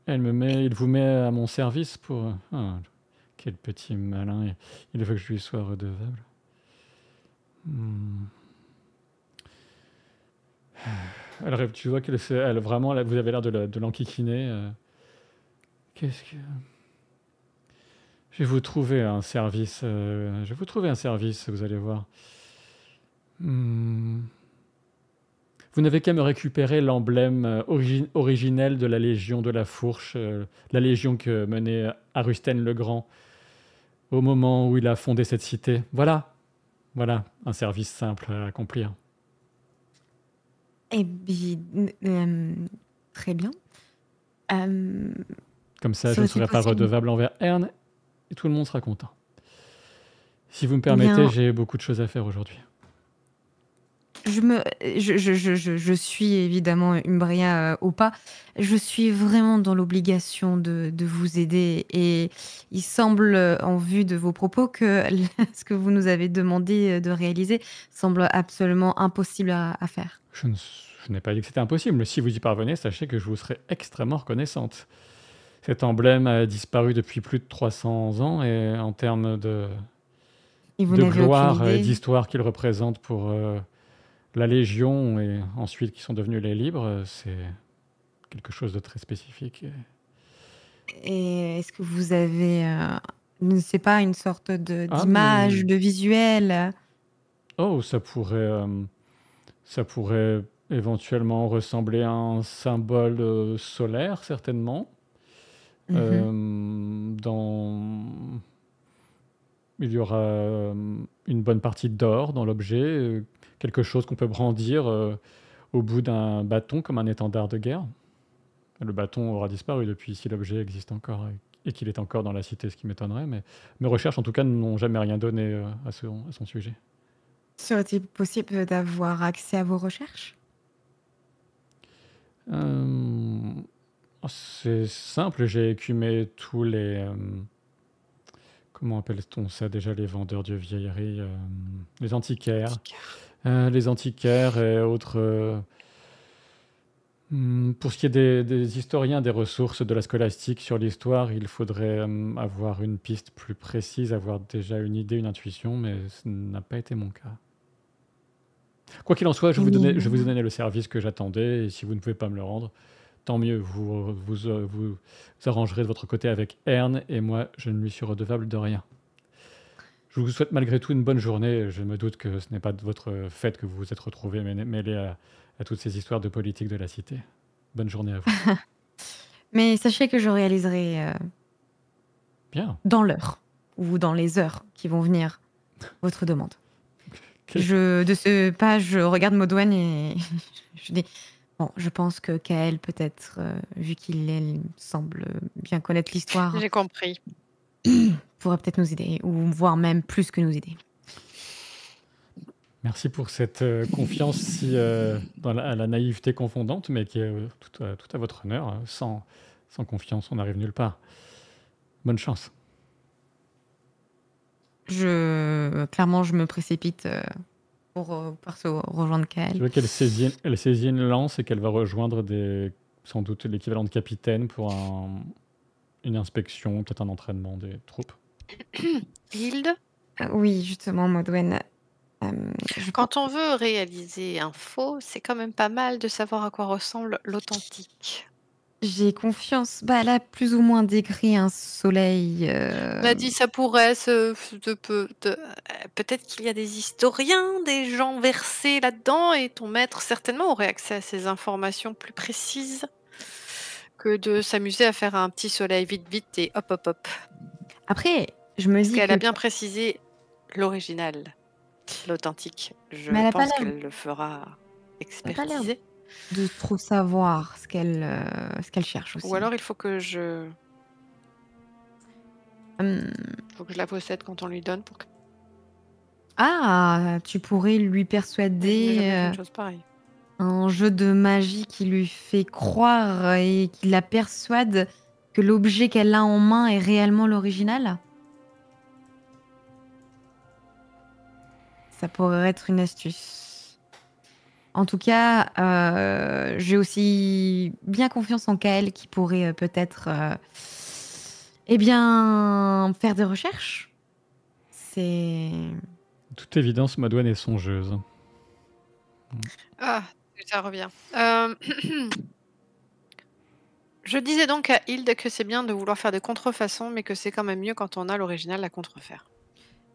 Il vous met à mon service pour... Ah, quel petit malin. Il veut que je lui sois redevable. Alors, tu vois qu'elle vraiment, là, vous avez l'air de l'enquiquiner. Qu'est-ce que... Je vais vous trouver un service. Vous allez voir. Vous n'avez qu'à me récupérer l'emblème originel de la Légion de la Fourche, la Légion que menait Arusten le Grand au moment où il a fondé cette cité. Voilà, un service simple à accomplir. Eh bien, très bien. Comme ça, je ne serai pas redevable envers Ern et tout le monde sera content. Si vous me permettez, j'ai beaucoup de choses à faire aujourd'hui. Je suis évidemment Umbria au pas. Je suis vraiment dans l'obligation de vous aider et il semble, en vue de vos propos, que ce que vous nous avez demandé de réaliser semble absolument impossible à faire. Je n'ai pas dit que c'était impossible. Si vous y parvenez, sachez que je vous serai extrêmement reconnaissante. cet emblème a disparu depuis plus de 300 ans et en termes Et vous de n'avez aucune gloire et idée? d'histoire qu'il représente pour la Légion et ensuite qui sont devenus les Libres, c'est quelque chose de très spécifique. Et est-ce que vous avez, je ne sais pas, une sorte Ah, d'image, mais... de visuel? Oh, ça pourrait éventuellement ressembler à un symbole solaire, certainement. Mhm. Il y aura une bonne partie d'or dans l'objet, quelque chose qu'on peut brandir au bout d'un bâton comme un étendard de guerre. Le bâton aura disparu depuis si l'objet existe encore et qu'il est encore dans la cité, ce qui m'étonnerait, mais mes recherches en tout cas n'ont jamais rien donné à son sujet. Serait-il possible d'avoir accès à vos recherches? C'est simple, j'ai écumé tous les... comment appelle-t-on ça déjà, les vendeurs de vieilleries, les antiquaires. Les antiquaires et autres... pour ce qui est des historiens, des ressources de la scolastique sur l'histoire, il faudrait avoir une piste plus précise, avoir déjà une idée, une intuition, mais ce n'a pas été mon cas. Quoi qu'il en soit, je vais vous donner le service que j'attendais, et si vous ne pouvez pas me le rendre, tant mieux, vous arrangerez de votre côté avec Ern, et moi, je ne lui suis redevable de rien. Je vous souhaite malgré tout une bonne journée. Je me doute que ce n'est pas de votre fait que vous vous êtes retrouvés mêlés à toutes ces histoires de politique de la cité. Bonne journée à vous. Mais sachez que je réaliserai Bien. dans l'heure ou dans les heures qui vont venir votre demande. Ok. De ce pas, je regarde Modwen et je dis bon, je pense que Kael peut-être, vu qu'il semble bien connaître l'histoire, J'ai compris. pourrait peut-être nous aider ou voire même plus que nous aider. Merci pour cette confiance si dans la naïveté confondante, mais qui est tout à votre honneur. Sans confiance, on n'arrive nulle part. Bonne chance. Clairement, je me précipite pour rejoindre Tu Kael. veux qu'elle saisit une lance et qu'elle va rejoindre sans doute l'équivalent de capitaine pour une inspection, peut-être un entraînement des troupes. Hilde, Oui, justement, Modwen. quand on veut réaliser un faux, c'est quand même pas mal de savoir à quoi ressemble l'authentique. J'ai confiance. Bah, elle a plus ou moins décrit un soleil. On a dit ça pourrait peut-être qu'il y a des historiens, des gens versés là-dedans, et ton maître certainement aurait accès à ces informations plus précises que de s'amuser à faire un petit soleil vite et hop hop hop. Après, je me Parce dis qu'elle que. a bien précisé l'original, l'authentique. Je Mais elle a pas pense l'air qu'elle le fera elle a pas l'air expertiser. de trop savoir ce qu'elle cherche aussi. Ou alors il faut que je la possède quand on lui donne pour que Ah, tu pourrais lui je n'ai jamais vu persuader une chose pareille. un jeu de magie qui lui fait croire et qui la persuade que l'objet qu'elle a en main est réellement l'original. Ça pourrait être une astuce. En tout cas, j'ai aussi bien confiance en Kael qui pourrait peut-être eh bien, faire des recherches. C'est... De toute évidence, Modwen est songeuse. Ah, ça revient. Je disais donc à Hilde que c'est bien de vouloir faire des contrefaçons, mais que c'est quand même mieux quand on a l'original à contrefaire.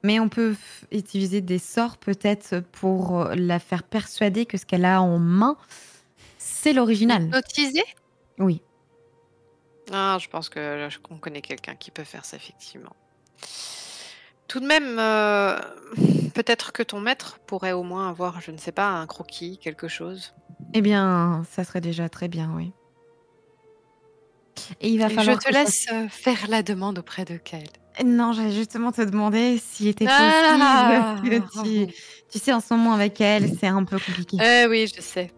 Mais on peut utiliser des sorts peut-être pour la faire persuader que ce qu'elle a en main, c'est l'original. Hypnotiser ? Oui. Ah, je pense qu'on connaît quelqu'un qui peut faire ça, effectivement. Tout de même, peut-être que ton maître pourrait au moins avoir, je ne sais pas, un croquis, quelque chose. Eh bien, ça serait déjà très bien, oui. Et il va Et falloir je te laisse faire la demande auprès de Kael. Non, j'allais justement te demander s'il était Ah possible que tu sais, en ce moment avec elle, c'est un peu compliqué. Oui, je sais.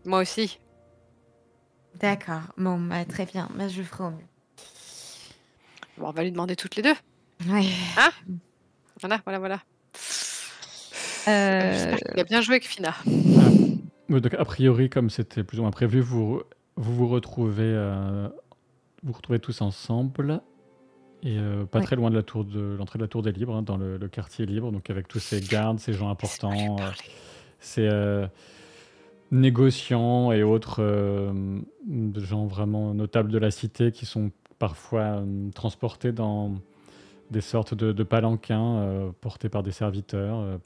Moi aussi. D'accord. Bon, bah, très bien. Bah, je ferai au mieux. Bon, on va lui demander toutes les deux. Ouais. Hein ? Voilà. J'espère qu'il a bien joué avec Fina. Donc, a priori, comme c'était plus ou moins prévu, vous retrouvez vous retrouvez tous ensemble. Et pas Ouais. très loin de l'entrée de la Tour des Libres, hein, dans le quartier libre, donc avec tous ces gardes, ces gens Laisse-moi lui importants, parler. ces négociants et autres de gens vraiment notables de la cité qui sont parfois transportés dans des sortes de palanquins portés par des serviteurs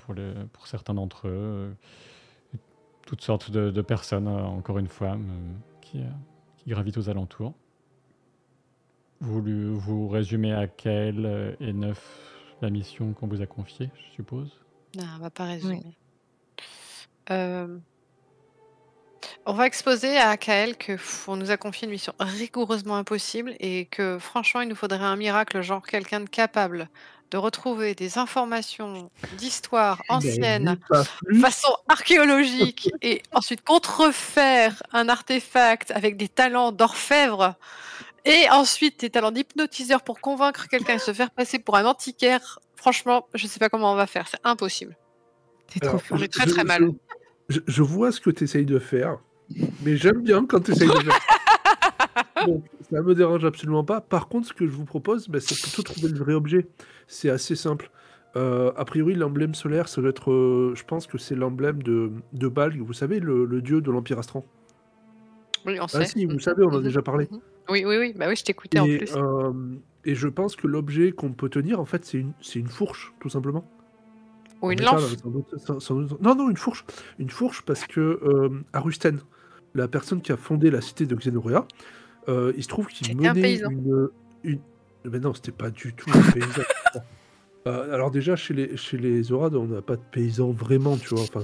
pour certains d'entre eux. Toutes sortes de personnes, encore une fois, qui gravitent aux alentours. Vous résumez à Kael et Neuf la mission qu'on vous a confiée, je suppose. Non, on va pas Ouais. résumer. On va exposer à Kael qu'on nous a confié une mission rigoureusement impossible et que franchement, il nous faudrait un miracle, genre quelqu'un de capable de retrouver des informations d'histoire Tu n'en ancienne, dis pas plus. façon archéologique, et ensuite contrefaire un artefact avec des talents d'orfèvre, et ensuite des talents d'hypnotiseur pour convaincre quelqu'un et se faire passer pour un antiquaire. Franchement, je sais pas comment on va faire, c'est impossible. T'es trop Alors, fort. On est très très mal. je vois ce que tu essayes de faire, mais j'aime bien quand tu essayes de faire ça. Donc, ça me dérange absolument pas. Par contre, ce que je vous propose, c'est plutôt trouver le vrai objet. C'est assez simple. A priori, l'emblème solaire, ça doit être. Je pense que c'est l'emblème de Balg, vous savez, le dieu de l'Empire Astran. Oui, on Ah sait. si, vous savez, on en a déjà parlé. Oui. Bah oui, je t'écoutais en plus. Et je pense que l'objet qu'on peut tenir, en fait, c'est une fourche, tout simplement. Ou En une métal, lance. sans doute. Non, une fourche. Une fourche parce que Arusten, la personne qui a fondé la cité de Xenorea, il se trouve qu'il C'était un menait paysan. une... Mais non, c'était pas du tout un paysan. Alors déjà, chez les Zorad, on n'a pas de paysans vraiment, tu vois. Enfin,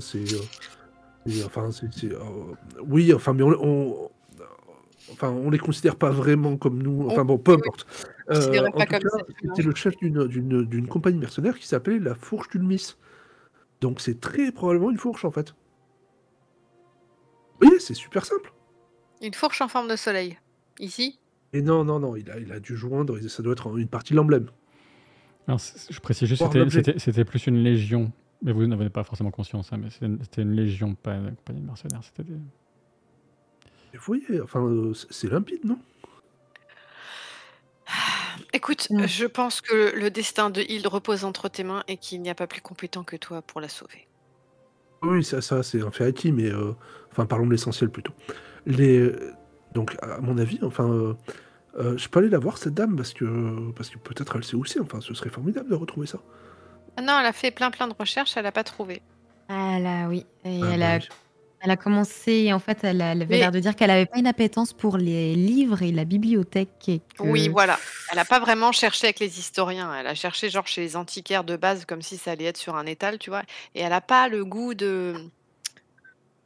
oui, enfin, mais on les considère pas vraiment comme nous. Enfin bon, peu Oui, importe. on ne considérait En pas tout comme cas, ça. c'était le chef d'une compagnie mercenaire qui s'appelait la Fourche d'Ulmis. Donc c'est très probablement une fourche en fait. Oui, c'est super simple. Une fourche en forme de soleil. Ici. Et non, il a dû joindre, ça doit être une partie de l'emblème. Alors, je précise juste, Voir l'objet. c'était plus une légion. Mais vous n'avez pas forcément conscience, hein, mais c'était une légion, pas une compagnie de mercenaires. C'était des... Et vous voyez, enfin, c'est limpide, non? Écoute, Mm. je pense que le destin de Hilde repose entre tes mains et qu'il n'y a pas plus compétent que toi pour la sauver. Oui, ça c'est un fait acquis, mais enfin, parlons de l'essentiel plutôt. Donc, à mon avis, enfin, je peux aller la voir, cette dame, parce que peut-être elle sait où c'est. Enfin, ce serait formidable de retrouver ça. Ah non, elle a fait plein de recherches, elle n'a pas trouvé. Oui. Et Ah, elle bah a, oui. elle a commencé, en fait, elle avait Mais- l'air de dire qu'elle avait pas une appétence pour les livres et la bibliothèque. Et que... Oui, voilà. Elle n'a pas vraiment cherché avec les historiens. Elle a cherché genre chez les antiquaires de base, comme si ça allait être sur un étal, tu vois. Et elle n'a pas le goût de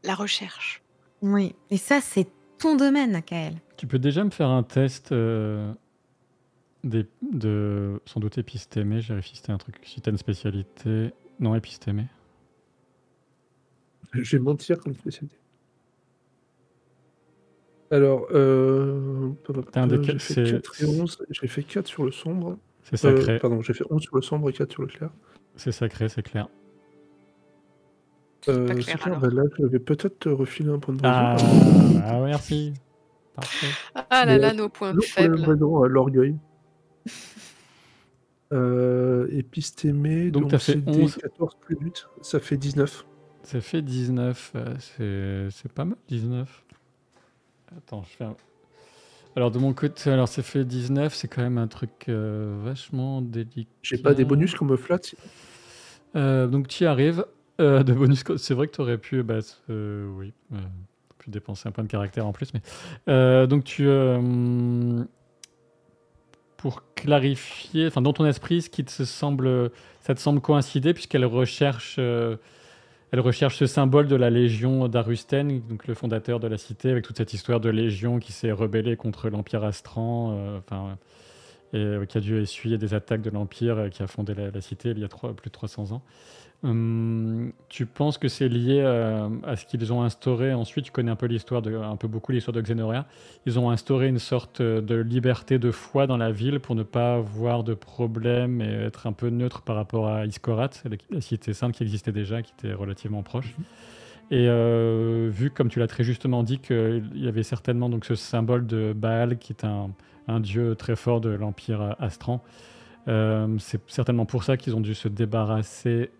la recherche. Oui. Et ça, c'est ton domaine, Kael. Tu peux déjà me faire un test sans doute épistémé. Je vérifie si t'as un truc, si t'as une spécialité. Non, épistémé. Je vais mentir comme spécialité. Alors, T'as un des j'ai quatre- fait c'est- 4 et 11. J'ai fait 4 sur le sombre. C'est sacré. Pardon, j'ai fait 11 sur le sombre et 4 sur le clair. C'est sacré, c'est clair. pas C'est clair, clair, alors. là, je vais peut-être te refiler un point de Ah, raison. merci. Parfait. Ah là Mais, là, nos points toujours pour les mêmes faibles. raisons, l'orgueil. Épistémé, Donc, donc t'as fait c'est 11. 14 plus 8, ça fait 19. Ça fait 19. C'est pas mal, 19. Attends, je fais un... Alors, de mon côté, alors ça fait 19, c'est quand même un truc vachement délicat. J'ai pas des bonus qu'on me flatte. Donc, tu y arrives. De bonus, c'est vrai que tu aurais pu, oui, pu dépenser un point de caractère en plus. Mais, donc, pour clarifier, enfin, dans ton esprit, ça te semble coïncider, puisqu'elle recherche. Elle recherche ce symbole de la Légion d'Arusten, donc le fondateur de la cité, avec toute cette histoire de Légion qui s'est rebellée contre l'Empire Astran, et qui a dû essuyer des attaques de l'Empire, qui a fondé la cité il y a plus de 300 ans. Tu penses que c'est lié à ce qu'ils ont instauré ensuite? Tu connais un peu beaucoup l'histoire de Xenorea. Ils ont instauré une sorte de liberté de foi dans la ville pour ne pas avoir de problème et être un peu neutre par rapport à Iskorat, la cité sainte qui existait déjà, qui était relativement proche. Et vu, comme tu l'as très justement dit, qu'il y avait certainement donc, ce symbole de Baal, qui est un dieu très fort de l'Empire Astran, c'est certainement pour ça qu'ils ont dû se débarrasser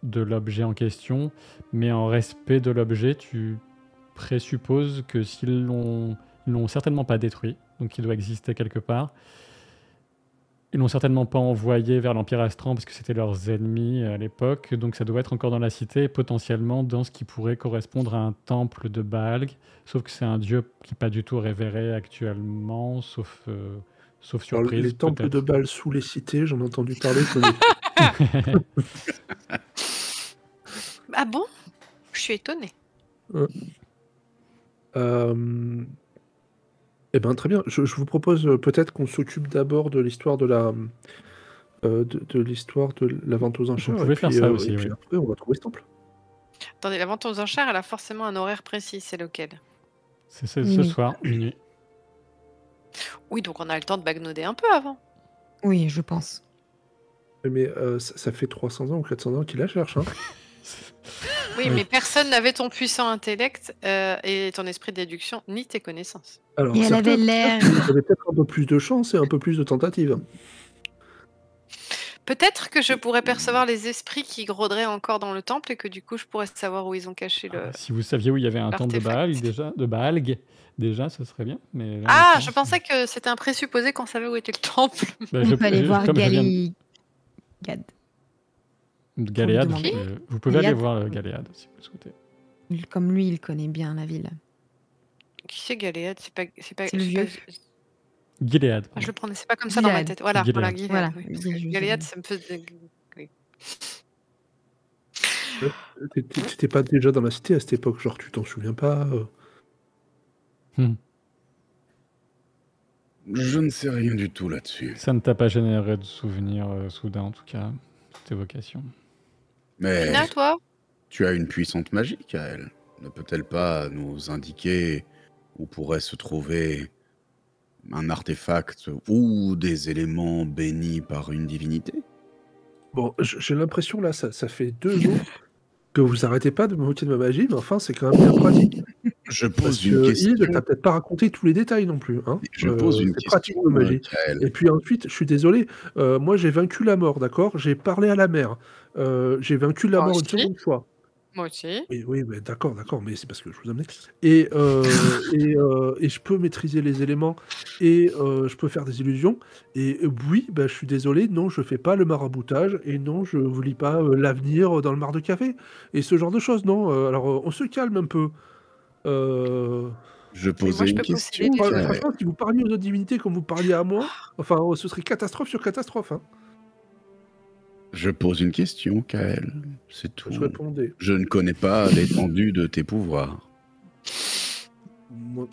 de l'objet en question. Mais en respect de l'objet, tu présupposes que s'ils l'ont certainement pas détruit, donc il doit exister quelque part. Ils l'ont certainement pas envoyé vers l'Empire Astran parce que c'était leurs ennemis à l'époque, donc ça doit être encore dans la cité, potentiellement dans ce qui pourrait correspondre à un temple de Baal, sauf que c'est un dieu qui n'est pas du tout révéré actuellement, sauf Alors, surprise les temples de peut-être. Baal sous les cités, j'en ai entendu parler. Je connais. Ah bon? Je suis étonnée. Eh ben, très bien. Je vous propose peut-être qu'on s'occupe d'abord de l'histoire de l'histoire de la vente aux enchères. pouvez faire ça aussi, et puis oui. après, on va trouver ce temple. Attendez, la vente aux enchères, elle a forcément un horaire précis, c'est lequel? C'est ce Minuit. soir, minuit. Oui, donc on a le temps de bagnauder un peu avant. Oui, je pense. Mais ça fait 300 ans ou 400 ans qu'il la cherche. Hein. Oui, Oui. mais personne n'avait ton puissant intellect et ton esprit de déduction, ni tes connaissances. Alors, Et elle certains avait l'air. avaient peut-être un peu plus de chance et un peu plus de tentatives. Peut-être que je pourrais percevoir les esprits qui rôderaient encore dans le temple et que du coup je pourrais savoir où ils ont caché le. Si vous saviez où il y avait un temple de l'artefact. Baal, de Baalg, déjà, ce serait bien. Mais là, en Ah, l'occurrence, je pensais que c'était un présupposé qu'on savait où était le temple. bah, On peut aller voir comme je viens de Galéad. Galéade, demander. vous pouvez aller Galéade. voir Galéade si vous le souhaitez. Comme lui, il connaît bien la ville. Qui c'est Galéade? C'est pas. C'est le vieux. Gilead. Ah, je le prononçais pas comme ça dans ma Gilead. tête. Voilà, Gilead. voilà, Gilead. Voilà, Oui, parce dis que juste Galéade, Gilead. ça me faisait. Oui. T'étais pas déjà dans la cité à cette époque, genre tu t'en souviens pas Je ne sais rien du tout là-dessus. Ça ne t'a pas généré de souvenirs soudains, en tout cas, cette évocation. Mais Fina, toi? tu as une puissante magie, Kael. Ne peut-elle pas nous indiquer où pourrait se trouver un artefact ou des éléments bénis par une divinité? Bon, j'ai l'impression là, ça fait 2 jours que vous arrêtez pas de me moquer de ma magie, mais enfin, c'est quand même bien pratique. Je Parce pose une que question. Id, t'as peut-être pas raconté tous les détails non plus. Hein. Je pose une c'est question, pratique de magie. Kael. Et puis ensuite, je suis désolé, moi j'ai vaincu la mort, d'accord? J'ai parlé à la mer. J'ai vaincu la Moi mort une aussi. seconde fois. Moi aussi. Oui, mais d'accord, mais c'est parce que je vous amenais. Et je peux maîtriser les éléments et je peux faire des illusions. Et oui, bah, je suis désolé, non, je fais pas le maraboutage et non, je vous lis pas l'avenir dans le mar de café et ce genre de choses, non. Alors, on se calme un peu. Je Mais moi, posais je une peux question, posséder des Kael. Franchement, si vous parliez aux autres divinités comme vous parliez à moi, enfin, ce serait catastrophe sur catastrophe. Hein. Je pose une question, Kael. C'est tout. Je répondais. Je ne connais pas l'étendue de tes pouvoirs. Moi-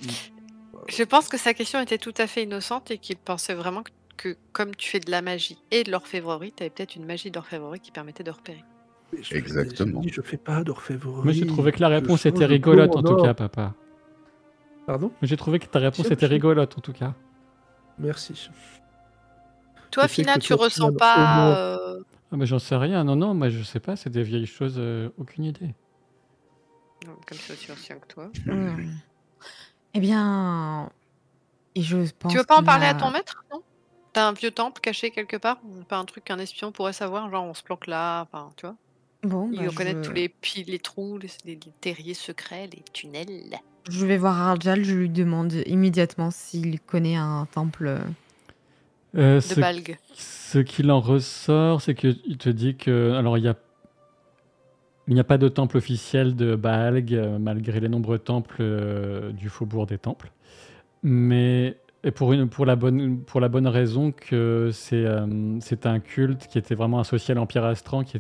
Je pense que sa question était tout à fait innocente et qu'il pensait vraiment que comme tu fais de la magie et de l'orfèvrerie, tu avais peut-être une magie d'orfèvrerie qui permettait de repérer. Exactement. Je fais pas d'orfèvrerie. Moi, j'ai trouvé que la Je réponse change était de rigolote, plomb en tout or. cas, papa. Pardon? Moi, j'ai trouvé que ta réponse Tiens, était je- rigolote, en tout cas. Merci. Toi, Je sais Fina, que tu toi, ressens Finan, au pas. moins. Ah, mais j'en sais rien. Non, moi, je sais pas. C'est des vieilles choses. Aucune idée. Non, comme ça, aussi ancien que toi. Eh bien, et je pense. Tu veux pas en qu'on parler à a- ton maître, non? T'as un vieux temple caché quelque part? Pas un truc qu'un espion pourrait savoir, genre on se planque là, enfin, tu vois? Bon, Il bah, doit connaître tous les les trous, les terriers secrets, les tunnels. je vais voir Arjal, je lui demande immédiatement s'il connaît un temple. De Ce Balg. ce qu'il en ressort, c'est qu'il te dit que. Alors, il n'y a pas de temple officiel de Baalg, malgré les nombreux temples du Faubourg des Temples. Mais et pour la bonne raison que c'est un culte qui était vraiment associé à l'Empire Astran, qui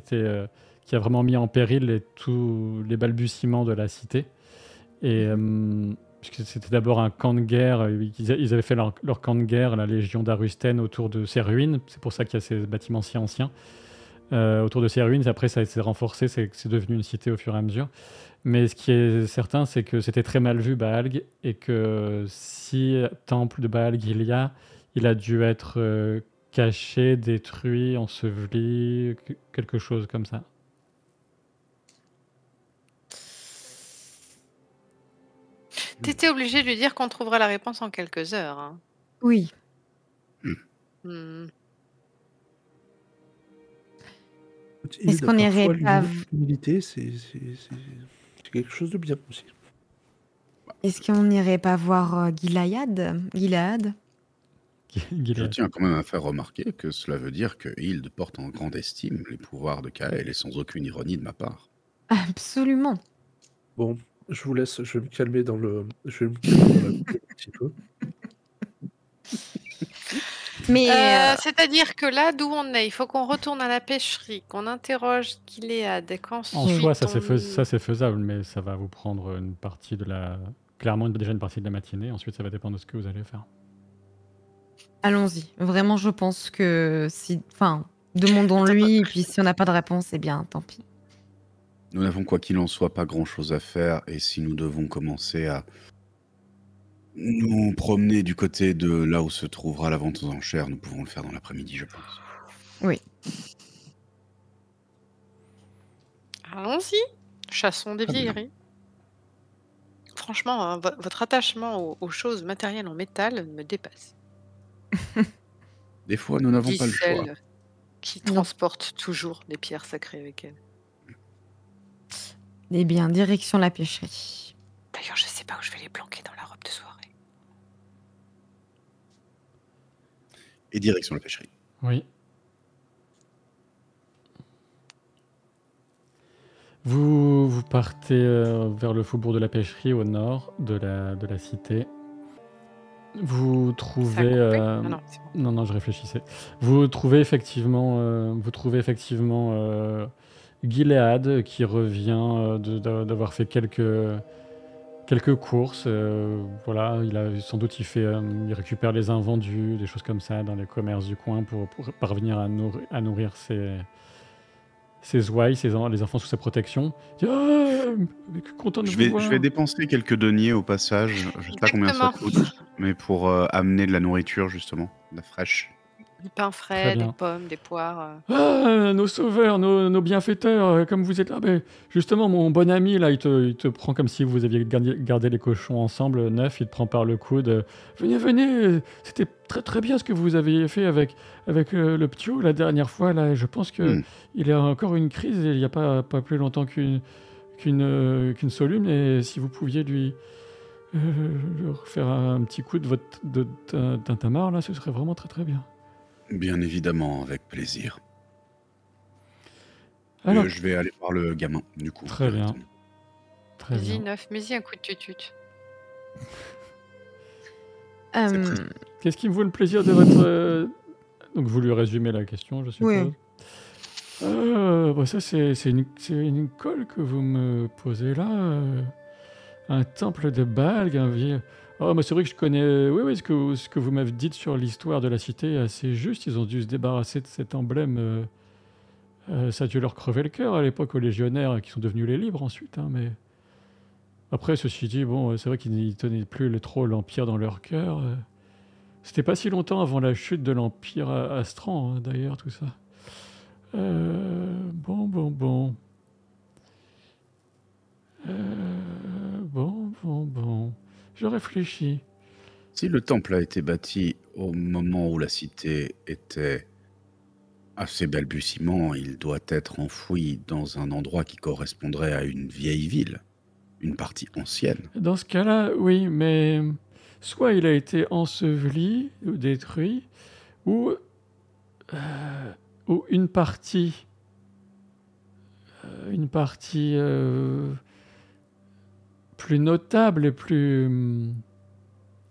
a vraiment mis en péril tous les balbutiements de la cité. Et puisque c'était d'abord un camp de guerre, ils avaient fait leur camp de guerre, la Légion d'Arusten, autour de ces ruines. C'est pour ça qu'il y a ces bâtiments si anciens. Autour de ces ruines, après ça s'est renforcé, c'est devenu une cité au fur et à mesure. Mais ce qui est certain, c'est que c'était très mal vu Baalg, et que si temple de Baalg il a dû être caché, détruit, enseveli, quelque chose comme ça. T'étais obligé de lui dire qu'on trouverait la réponse en quelques heures. Hein. Oui. Hmm. Est-ce qu'on irait pas... L'humilité, c'est quelque chose de bien aussi. Est-ce qu'on n'irait pas voir Gilead? Je Gilead. tiens quand même à faire remarquer que cela veut dire que Hild porte en grande estime les pouvoirs de Kael et sans aucune ironie de ma part. Absolument. Bon, je vous laisse, je vais me calmer dans la cour un petit peu. Mais C'est-à-dire que là, d'où on est, il faut qu'on retourne à la pêcherie, qu'on interroge Gilead et En qu'ensuite soi, ça on... c'est faisable, mais ça va vous prendre une partie de la... Clairement, déjà une partie de la matinée. Ensuite, ça va dépendre de ce que vous allez faire. allons-y. Vraiment, je pense que si... Enfin, demandons-lui, et puis si on n'a pas de réponse, eh bien, tant pis. Nous n'avons quoi qu'il en soit pas grand-chose à faire, et si nous devons commencer à nous promener du côté de là où se trouvera la vente aux enchères, nous pouvons le faire dans l'après-midi, je pense. Oui. Allons-y, chassons des Très bien. vieilleries. Franchement, hein, votre attachement aux choses matérielles en métal me dépasse. Des fois, nous n'avons Dit pas le choix. celle qui transporte toujours des pierres sacrées avec elle. Eh bien, direction la pêcherie. D'ailleurs, je sais pas où je vais les planquer dans la robe de soirée. Et direction la pêcherie. Oui. Vous partez vers le faubourg de la pêcherie au nord de la cité. Vous trouvez... Ça a coupé Ah non, c'est bon. Non, je réfléchissais. Vous trouvez effectivement, Gilead qui revient d'avoir fait quelques courses. Voilà, il récupère les invendus, des choses comme ça dans les commerces du coin pour parvenir à nourrir ses ouailles, les enfants sous sa protection. Il dit, mais content de Je vous voir. vais dépenser quelques deniers au passage. Je sais pas combien ça coûte, mais pour amener de la nourriture, justement, de la fraîche. Du pain Très frais, bien. des pommes, des poires. Nos sauveurs, nos bienfaiteurs, comme vous êtes là. Mais justement, mon bon ami, là, il te prend comme si vous aviez gardé les cochons ensemble, neuf, il te prend par le coude. Venez, c'était très très bien ce que vous aviez fait avec le ptio la dernière fois. Là, je pense que il a encore une crise, il n'y a pas plus longtemps qu'une solume, et si vous pouviez lui faire un petit coup de tintamarre, là, ce serait vraiment très très bien. Bien évidemment, avec plaisir. Alors, Je vais aller voir le gamin, du coup. Très bien. directement. très Vas-y, bien. neuf, mets-y un coup de tutut. Qu'est-ce qui me vaut le plaisir de votre... Donc vous lui résumez la question, je suppose. Oui. Ça, c'est une colle que vous me posez là. Un temple de Balg, un vieux... Oh, mais c'est vrai que je connais... Oui, ce que vous m'avez dit sur l'histoire de la cité est assez juste. Ils ont dû se débarrasser de cet emblème. Ça a dû leur crever le cœur à l'époque aux légionnaires qui sont devenus les libres ensuite. Hein, mais après, ceci dit, bon, c'est vrai qu'ils n'y tenaient plus trop l'Empire dans leur cœur. C'était pas si longtemps avant la chute de l'Empire Astran, hein, d'ailleurs, tout ça. Bon. Bon. Je réfléchis. Si le temple a été bâti au moment où la cité était à ses balbutiements, il doit être enfoui dans un endroit qui correspondrait à une vieille ville, une partie ancienne. Dans ce cas-là, oui, mais soit il a été enseveli ou détruit, ou une partie plus notable et plus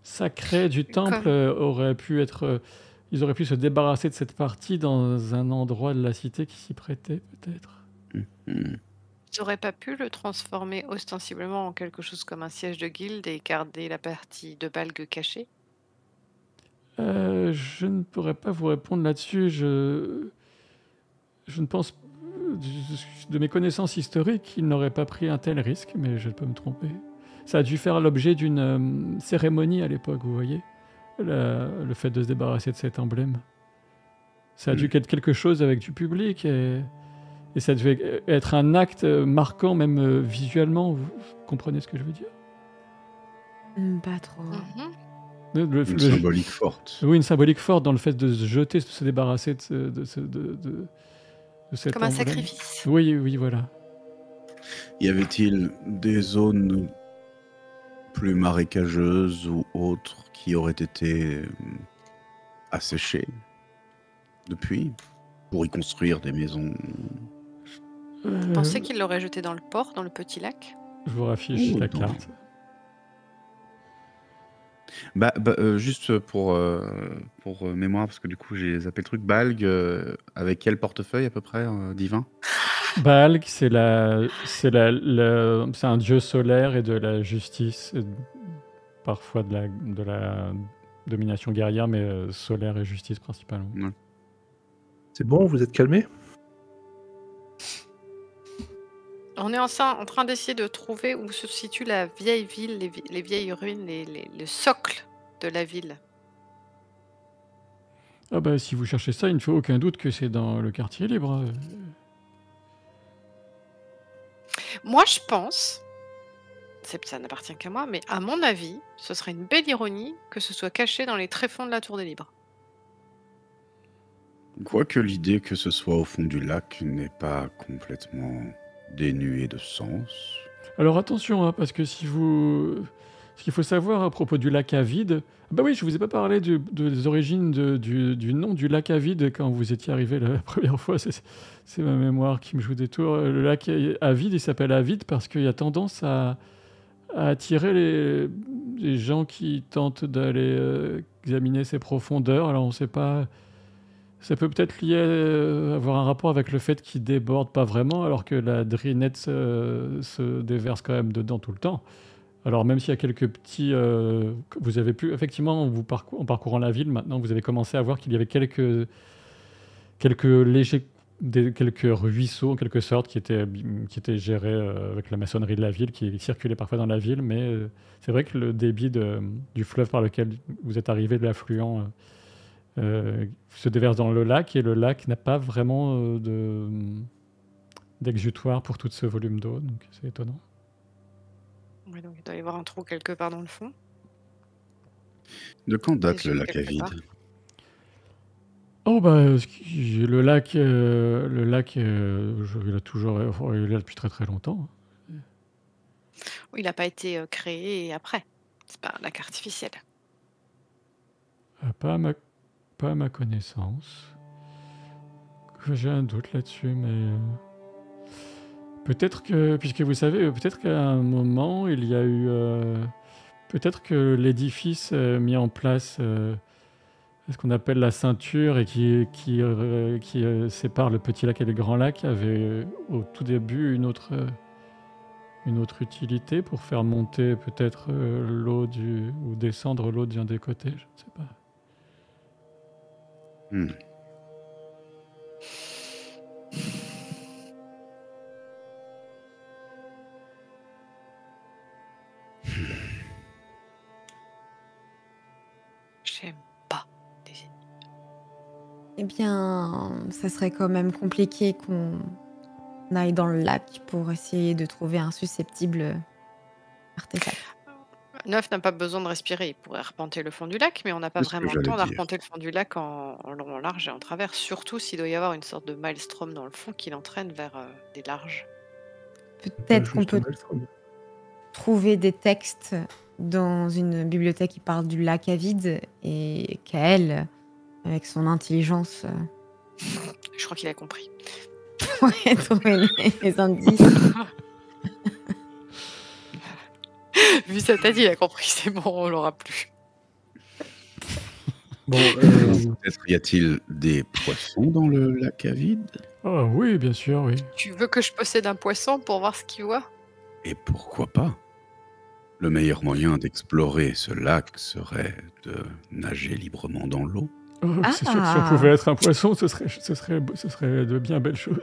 sacrée du temple aurait pu être... ils auraient pu se débarrasser de cette partie dans un endroit de la cité qui s'y prêtait, peut-être. Mhm. Ils n'auraient pas pu le transformer ostensiblement en quelque chose comme un siège de guilde et garder la partie de Balg cachée? Je ne pourrais pas vous répondre là-dessus. Je ne pense... De mes connaissances historiques, il n'aurait pas pris un tel risque, mais je peux me tromper. Ça a dû faire l'objet d'une cérémonie à l'époque, vous voyez, le fait de se débarrasser de cet emblème. Ça a dû être quelque chose avec du public, et ça devait être un acte marquant, même visuellement. Vous comprenez ce que je veux dire? Pas trop. Une symbolique forte. Oui, une symbolique forte dans le fait de se jeter, de se débarrasser de cet Comme un emblème. sacrifice. Oui, voilà. Y avait-il des zones plus marécageuses ou autres qui auraient été asséchées depuis pour y construire des maisons? Vous pensez qu'il l'aurait jeté dans le port, dans le petit lac? Je vous raffiche la non. carte. Juste pour mémoire, parce que du coup j'ai zappé le truc. Balg, avec quel portefeuille à peu près, divin? Balg, c'est un dieu solaire et de la justice, et parfois de la domination guerrière, mais solaire et justice principalement. Ouais. C'est bon, vous êtes calmés? On est en train d'essayer de trouver où se situe la vieille ville, les vieilles ruines, le socle de la ville. Ah bah si vous cherchez ça, il ne faut aucun doute que c'est dans le quartier libre. Moi, je pense, ça n'appartient qu'à moi, mais à mon avis, ce serait une belle ironie que ce soit caché dans les tréfonds de la Tour des Libres. Quoique l'idée que ce soit au fond du lac n'est pas complètement dénuée de sens. Alors attention, hein, parce que ce qu'il faut savoir à propos du lac Avide, bah oui, je vous ai pas parlé des origines du nom du lac Avide quand vous étiez arrivé la première fois. C'est ma mémoire qui me joue des tours. Le lac Avide, il s'appelle Avide parce qu'il y a tendance à attirer les gens qui tentent d'aller examiner ses profondeurs. Alors on ne sait pas. Ça peut peut-être avoir un rapport avec le fait qu'il déborde pas vraiment, alors que la Drinette se déverse quand même dedans tout le temps. Alors même s'il y a quelques petits... vous avez pu... Effectivement, en parcourant la ville, maintenant, vous avez commencé à voir qu'il y avait quelques légers... quelques ruisseaux, en quelque sorte, qui étaient gérés avec la maçonnerie de la ville, qui circulaient parfois dans la ville, mais c'est vrai que le débit du fleuve par lequel vous êtes arrivé, de l'affluent... se déverse dans le lac, et le lac n'a pas vraiment d'exutoire pour tout ce volume d'eau, donc c'est étonnant. Ouais, donc il doit y avoir un trou quelque part dans le fond. De quand date Les le yeux lac quelque Avide? part. Oh bah le lac, il a toujours, il est là depuis très très longtemps. Oui, il n'a pas été créé après. C'est pas un lac artificiel. Pas à ma connaissance. J'ai un doute là-dessus, mais peut-être que, puisque vous savez, peut-être qu'à un moment il y a eu, peut-être que l'édifice mis en place, ce qu'on appelle la ceinture et qui sépare le petit lac et le grand lac, avait au tout début une autre utilité pour faire monter peut-être l'eau ou descendre l'eau d'un des côtés, je ne sais pas. J'aime pas les ennemis. Eh bien, ça serait quand même compliqué qu'on aille dans le lac pour essayer de trouver un susceptible artefact. Neuf n'a pas besoin de respirer, il pourrait arpenter le fond du lac, mais on n'a pas C'est ce que vraiment le temps j'allais dire. d'arpenter le fond du lac en long, en large et en travers, surtout s'il doit y avoir une sorte de maelstrom dans le fond qui l'entraîne vers des larges. Peut-être qu'on Juste peut un maelstrom. trouver des textes dans une bibliothèque qui parle du lac Avide et qu'elle, avec son intelligence, Je crois qu'il a compris. pourrait trouver les indices. Vu ça t'a dit, il a compris, c'est bon, on l'aura plus. Bon, Peut-être y a-t-il des poissons dans le lac Avide? Ah oui, bien sûr, oui. Tu veux que je possède un poisson pour voir ce qu'il voit? Et pourquoi pas? Le meilleur moyen d'explorer ce lac serait de nager librement dans l'eau. Oh, c'est sûr que si on pouvait être un poisson, ce serait de bien belles choses.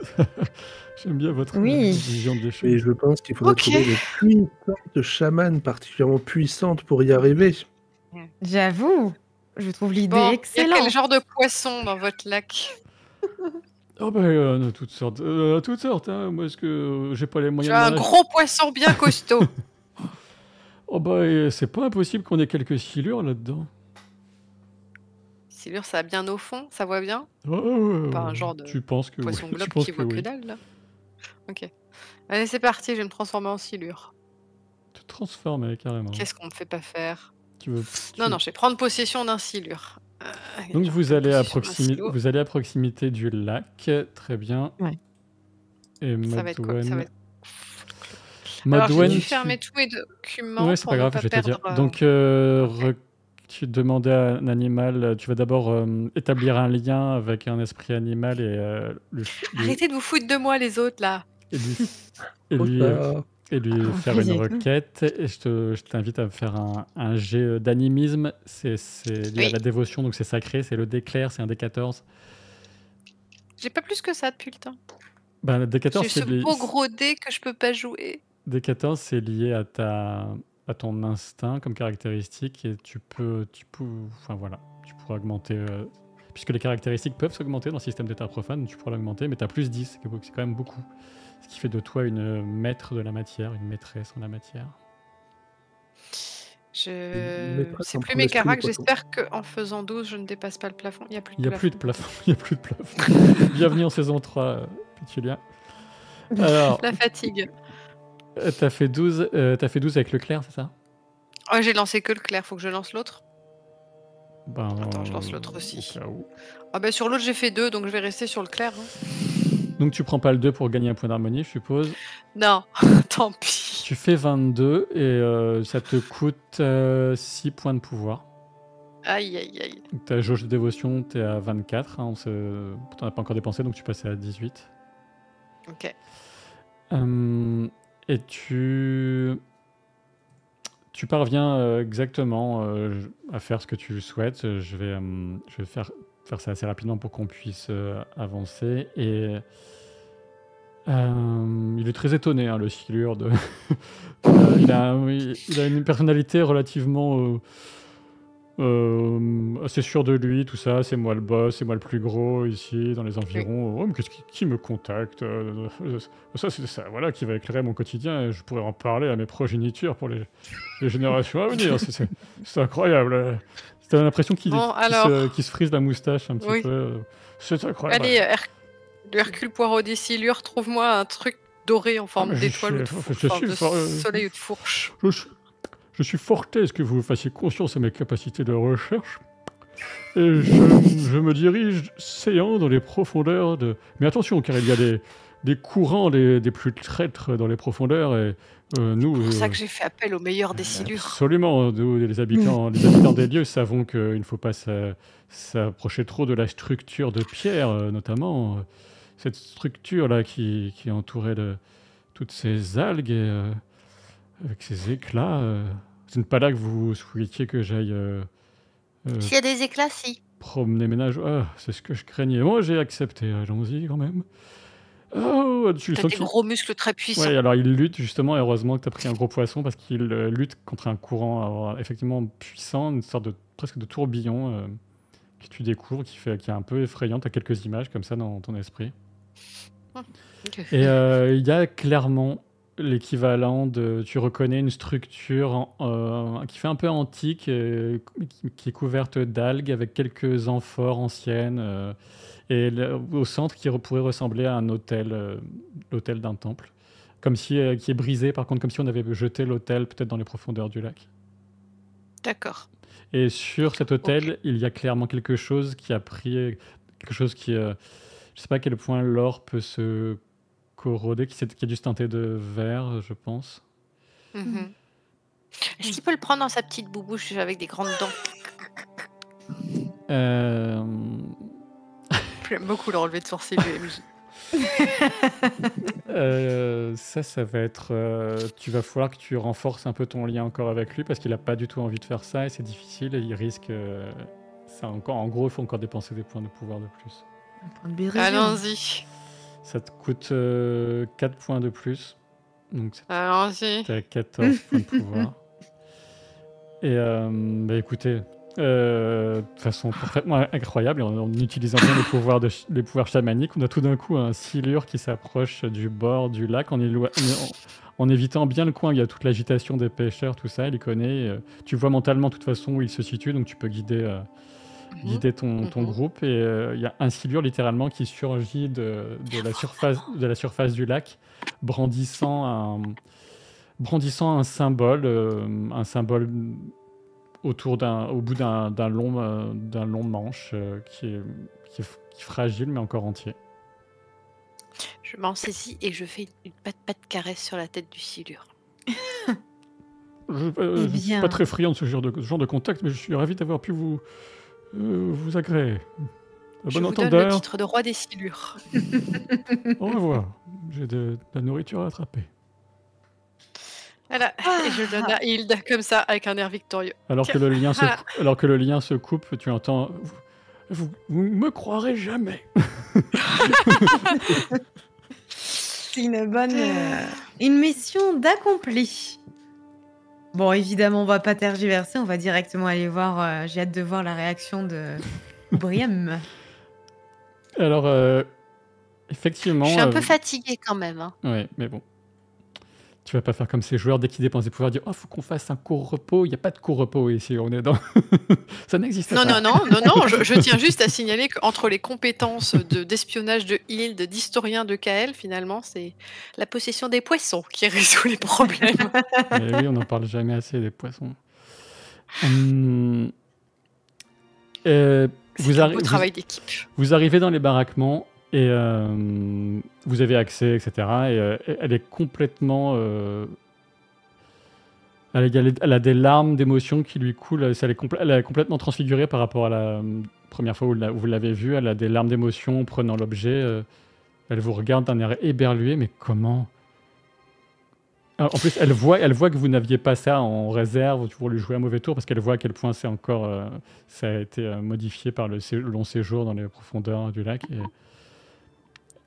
J'aime bien votre Oui. vision des choses. et je pense qu'il faudrait Ok. trouver de puissantes chamanes particulièrement puissantes pour y arriver. J'avoue, je trouve l'idée Bon, il y a excellente. quel genre de poisson dans votre lac? Oh ben, on a toutes sortes. Hein. Moi, est-ce que j'ai pas les Tu moyens as de un gros poisson bien costaud. Oh bah, c'est pas impossible qu'on ait quelques silures là-dedans. Silure, ça va bien au fond, ça voit bien. Pas un genre de Tu penses que oui. poisson Tu globe penses qui que voit que oui. dalle, là. Ok. Allez, c'est parti, je vais me transformer en silure. Te transformer carrément. Qu'est-ce qu'on me fait pas faire? Tu veux, Non, je vais prendre possession d'un silure. Donc je vous prends allez, possession d'un silo. à proximité du lac, très bien. Ouais. Et Ça va être quoi? Ça va Madwen... être... Alors, j'ai Madwen, dû fermer tous mes documents ouais, c'est pour pas ne grave, pas je vais te dire. perdre... Donc, Ok. tu demandais à un animal, tu vas d'abord établir un lien avec un esprit animal et Arrêtez de vous foutre de moi, les autres, là. et lui, Trop tard. faire une requête. Et je t'invite à faire un jet d'animisme. C'est lié à Oui. la dévotion, donc c'est sacré. C'est le D-clair, c'est un D14. J'ai pas plus que ça depuis le temps. Ben, le D14, J'ai ce beau gros dé que je peux pas jouer. D14, c'est lié à ton instinct comme caractéristique et enfin voilà, tu pourras augmenter, puisque les caractéristiques peuvent s'augmenter dans le système d'état profane, tu pourras l'augmenter, mais tu as plus 10, c'est quand même beaucoup. Ce qui fait de toi une maître de la matière, une maîtresse en la matière. C'est plus mes caracs, j'espère qu'en faisant 12, je ne dépasse pas le plafond. Il n'y a plus de plafond. Il n'y a plus de plafond. Bienvenue en saison 3, Pétulia. Alors, la fatigue. T'as fait 12 avec le clair, c'est ça? Oh, j'ai lancé que le clair, faut que je lance l'autre. Ben, attends, je lance l'autre aussi. Au cas où. Ah ben sur l'autre j'ai fait 2, donc je vais rester sur le clair. Hein. Donc tu prends pas le 2 pour gagner un point d'harmonie, je suppose? Non, tant pis. Tu fais 22 et ça te coûte 6 points de pouvoir. Aïe aïe aïe. Ta jauge de dévotion, t'es à 24, hein, t'en as pas encore dépensé, donc tu passes à 18. Ok. Et tu parviens exactement à faire ce que tu souhaites. Je vais faire ça assez rapidement pour qu'on puisse avancer. Et il est très étonné, hein, le silure. Il a une personnalité relativement assez sûr de lui, tout ça. C'est moi le boss, c'est moi le plus gros ici, dans les environs. Oh, mais qui me contacte ça, c'est ça, voilà, qui va éclairer mon quotidien. Et je pourrais en parler à mes progénitures pour les générations à venir. C'est incroyable. T'as l'impression qu'il se frise la moustache un petit peu. C'est incroyable. Allez, le Hercule Poirot des silures, trouve-moi un truc doré en forme d'étoile ou de soleil ou de fourche. Je suis fort aise que vous fassiez conscience de mes capacités de recherche. Et je me dirige séant dans les profondeurs de... Mais attention, car il y a des courants des plus traîtres dans les profondeurs. Et nous... C'est pour ça que j'ai fait appel aux meilleurs des silures. Absolument. Nous, les habitants des lieux, savons qu'il ne faut pas s'approcher trop de la structure de pierre, notamment. Cette structure-là qui est entourée de toutes ces algues et avec ces éclats... Ce n'est pas là que vous souhaitiez que j'aille... S'il y a des éclats, si. Promener ménage. Ah, c'est ce que je craignais. Moi, j'ai accepté. Allons-y, quand même. Oh, t'as des gros muscles très puissants. Ouais, alors il lutte, justement, et heureusement que tu as pris un gros poisson, parce qu'il lutte contre un courant effectivement puissant, une sorte presque de tourbillon que tu découvres, qui est un peu effrayant. Tu as quelques images comme ça dans ton esprit. Et il y a clairement... l'équivalent de... Tu reconnais une structure qui fait un peu antique, qui est couverte d'algues avec quelques amphores anciennes, et au centre qui pourrait ressembler à un hôtel, l'hôtel d'un temple, qui est brisé, par contre, comme si on avait jeté l'hôtel peut-être dans les profondeurs du lac. D'accord. Et sur cet hôtel, il y a clairement quelque chose qui a pris... quelque chose qui... je sais pas à quel point l'or peut se... corrodé, qui a dû se teinter de vert, je pense. Est-ce qu'il peut le prendre dans sa petite boubouche avec des grandes dents? J'aime beaucoup le relevé de sourcil du MJ. Ça va être... tu vas falloir que tu renforces un peu ton lien encore avec lui, parce qu'il n'a pas du tout envie de faire ça, et c'est difficile, et il risque... en gros, il faut encore dépenser des points de pouvoir de plus. Allons-y. Ça te coûte 4 points de plus. Donc allons-y. Tu as 14 points de pouvoir. Et écoutez, de façon parfaitement incroyable, en utilisant bien les pouvoirs chamaniques, on a tout d'un coup un silure qui s'approche du bord du lac en en évitant bien le coin. Il y a toute l'agitation des pêcheurs, tout ça, il y connaît. Tu vois mentalement de toute façon où il se situe, donc tu peux guider ton groupe. Et il y a un silure littéralement qui surgit de la surface du lac, brandissant un symbole au bout d'un long manche qui est fragile mais encore entier. Je m'en saisis et je fais une patte caresse sur la tête du silure. Je ne suis pas très friand de ce genre de contact, mais je suis ravi d'avoir pu vous agréer. Je vous donne le titre de roi des silures. Au revoir. J'ai de la nourriture à attraper. Voilà, et je donne à Hilde comme ça, avec un air victorieux. Alors que le lien se coupe, tu entends... Vous me croirez jamais. C'est une mission d'accompli. Bon, évidemment, on va pas tergiverser, on va directement aller voir. J'ai hâte de voir la réaction de Briam. Alors, effectivement... Je suis un peu fatiguée quand même. Hein. Oui, mais bon. Tu vas pas faire comme ces joueurs dès qu'ils dépensent des pouvoirs, dire « Oh, faut qu'on fasse un court repos ». Il n'y a pas de court repos ici, on est dans... Ça n'existe pas. Non, je tiens juste à signaler qu'entre les compétences d'espionnage de Hilde, d'historien de Kael, finalement, c'est la possession des poissons qui résout les problèmes. Mais oui, on n'en parle jamais assez des poissons. C'est un beau travail d'équipe. Vous arrivez dans les baraquements et vous avez accès, etc. Et elle est complètement... Elle a des larmes d'émotion qui lui coulent. Elle est complètement transfigurée par rapport à la première fois où vous l'avez vue. Elle a des larmes d'émotion en prenant l'objet. Elle vous regarde d'un air éberlué. Mais comment? En plus, elle voit que vous n'aviez pas ça en réserve pour lui jouer un mauvais tour parce qu'elle voit à quel point ça a été modifié par le long séjour dans les profondeurs du lac.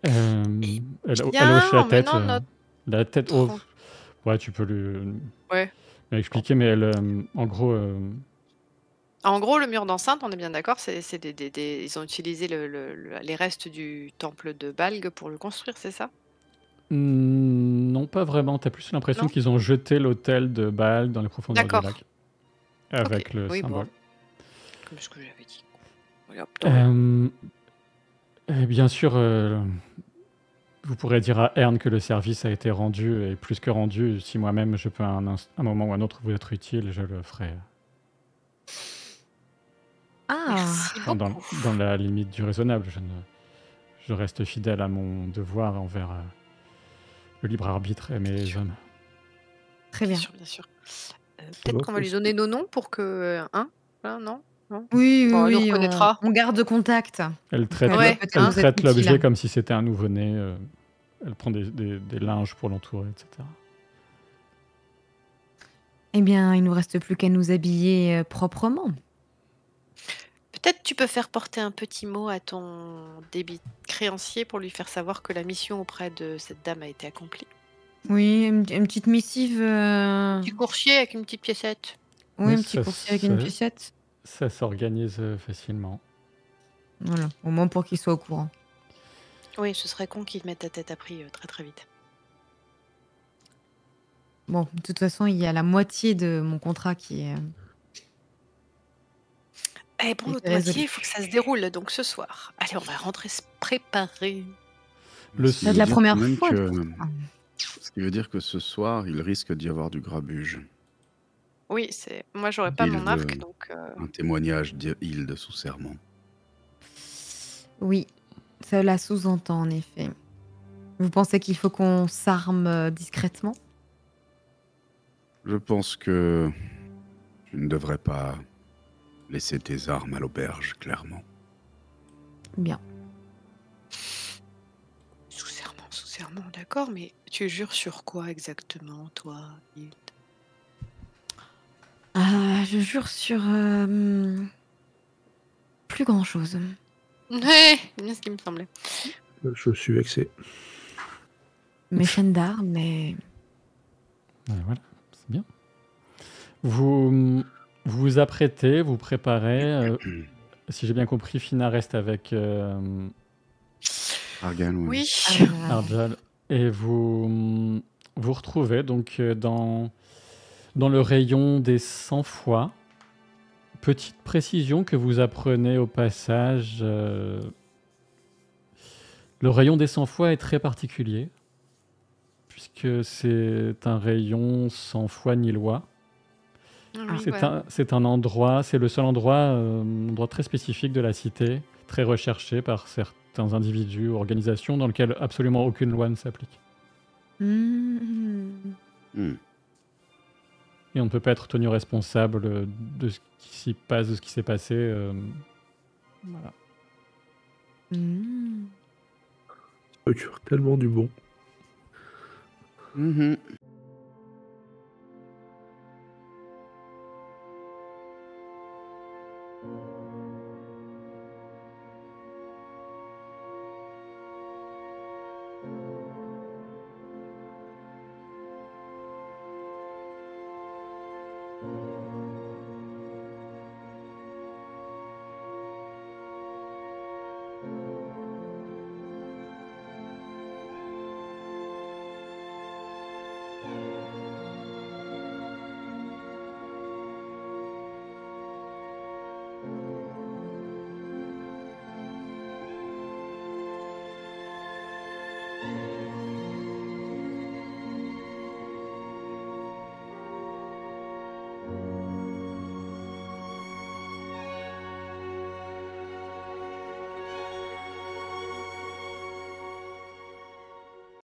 Elle hoche la tête. La tête haute. Ouais, tu peux lui expliquer, mais en gros... En gros, le mur d'enceinte, on est bien d'accord, ils ont utilisé les restes du temple de Balg pour le construire, c'est ça? Non, pas vraiment. Tu as plus l'impression qu'ils ont jeté l'hôtel de Balg dans les profondeurs du lac. Avec le symbole. Comme ce que j'avais dit. Et bien sûr, vous pourrez dire à Ern que le service a été rendu, et plus que rendu. Si moi-même, je peux à un moment ou à un autre vous être utile, je le ferai. Dans la limite du raisonnable. Je reste fidèle à mon devoir envers le libre arbitre et mes hommes. Très bien. Bien sûr. Peut-être qu'on va lui donner nos noms pour que... non? Oui, elle nous reconnaîtra. On garde contact. Elle traite l'objet comme si c'était un nouveau-né. Elle prend des linges pour l'entourer, etc. Eh bien, il ne nous reste plus qu'à nous habiller proprement. Peut-être tu peux faire porter un petit mot à ton créancier pour lui faire savoir que la mission auprès de cette dame a été accomplie. Oui, une petite missive. Un petit coursier avec une petite piécette. Oui, un petit coursier avec une piécette. Ça s'organise facilement. Voilà, au moins pour qu'il soit au courant. Oui, ce serait con qu'il mette ta tête à prix très très vite. Bon, de toute façon, il y a la moitié de mon contrat qui est... Et pour l'autre moitié, il faut que ça se déroule donc ce soir. Allez, on va rentrer se préparer. C'est de la première fois. Ce qui veut dire que ce soir, il risque d'y avoir du grabuge. Oui, moi j'aurais pas mon arc, donc... Un témoignage d'Hilde sous serment. Oui, cela sous-entend en effet. Vous pensez qu'il faut qu'on s'arme discrètement? Je pense que tu ne devrais pas laisser tes armes à l'auberge, clairement. Bien. Sous serment, d'accord, mais tu jures sur quoi exactement, toi, Hilde? Je jure sur plus grand-chose. Ouais, c'est bien ce qui me semblait. Je suis vexé. Mes chaînes d'armes, mais... Voilà, c'est bien. Vous vous apprêtez, vous préparez. Si j'ai bien compris, Fina reste avec Argan, oui. Arjal. Et vous vous retrouvez donc dans le rayon des sang-froid. Petite précision que vous apprenez au passage, le rayon des sang-froid est très particulier, puisque c'est un rayon sans foi ni loi. Oui, C'est voilà. un endroit, c'est le seul endroit très spécifique de la cité, très recherché par certains individus ou organisations dans lequel absolument aucune loi ne s'applique. Hmm. Hmm. Et on ne peut pas être tenu responsable de ce qui s'y passe, de ce qui s'est passé. Voilà. Hmm. Ça procure tellement du bon. Mhm.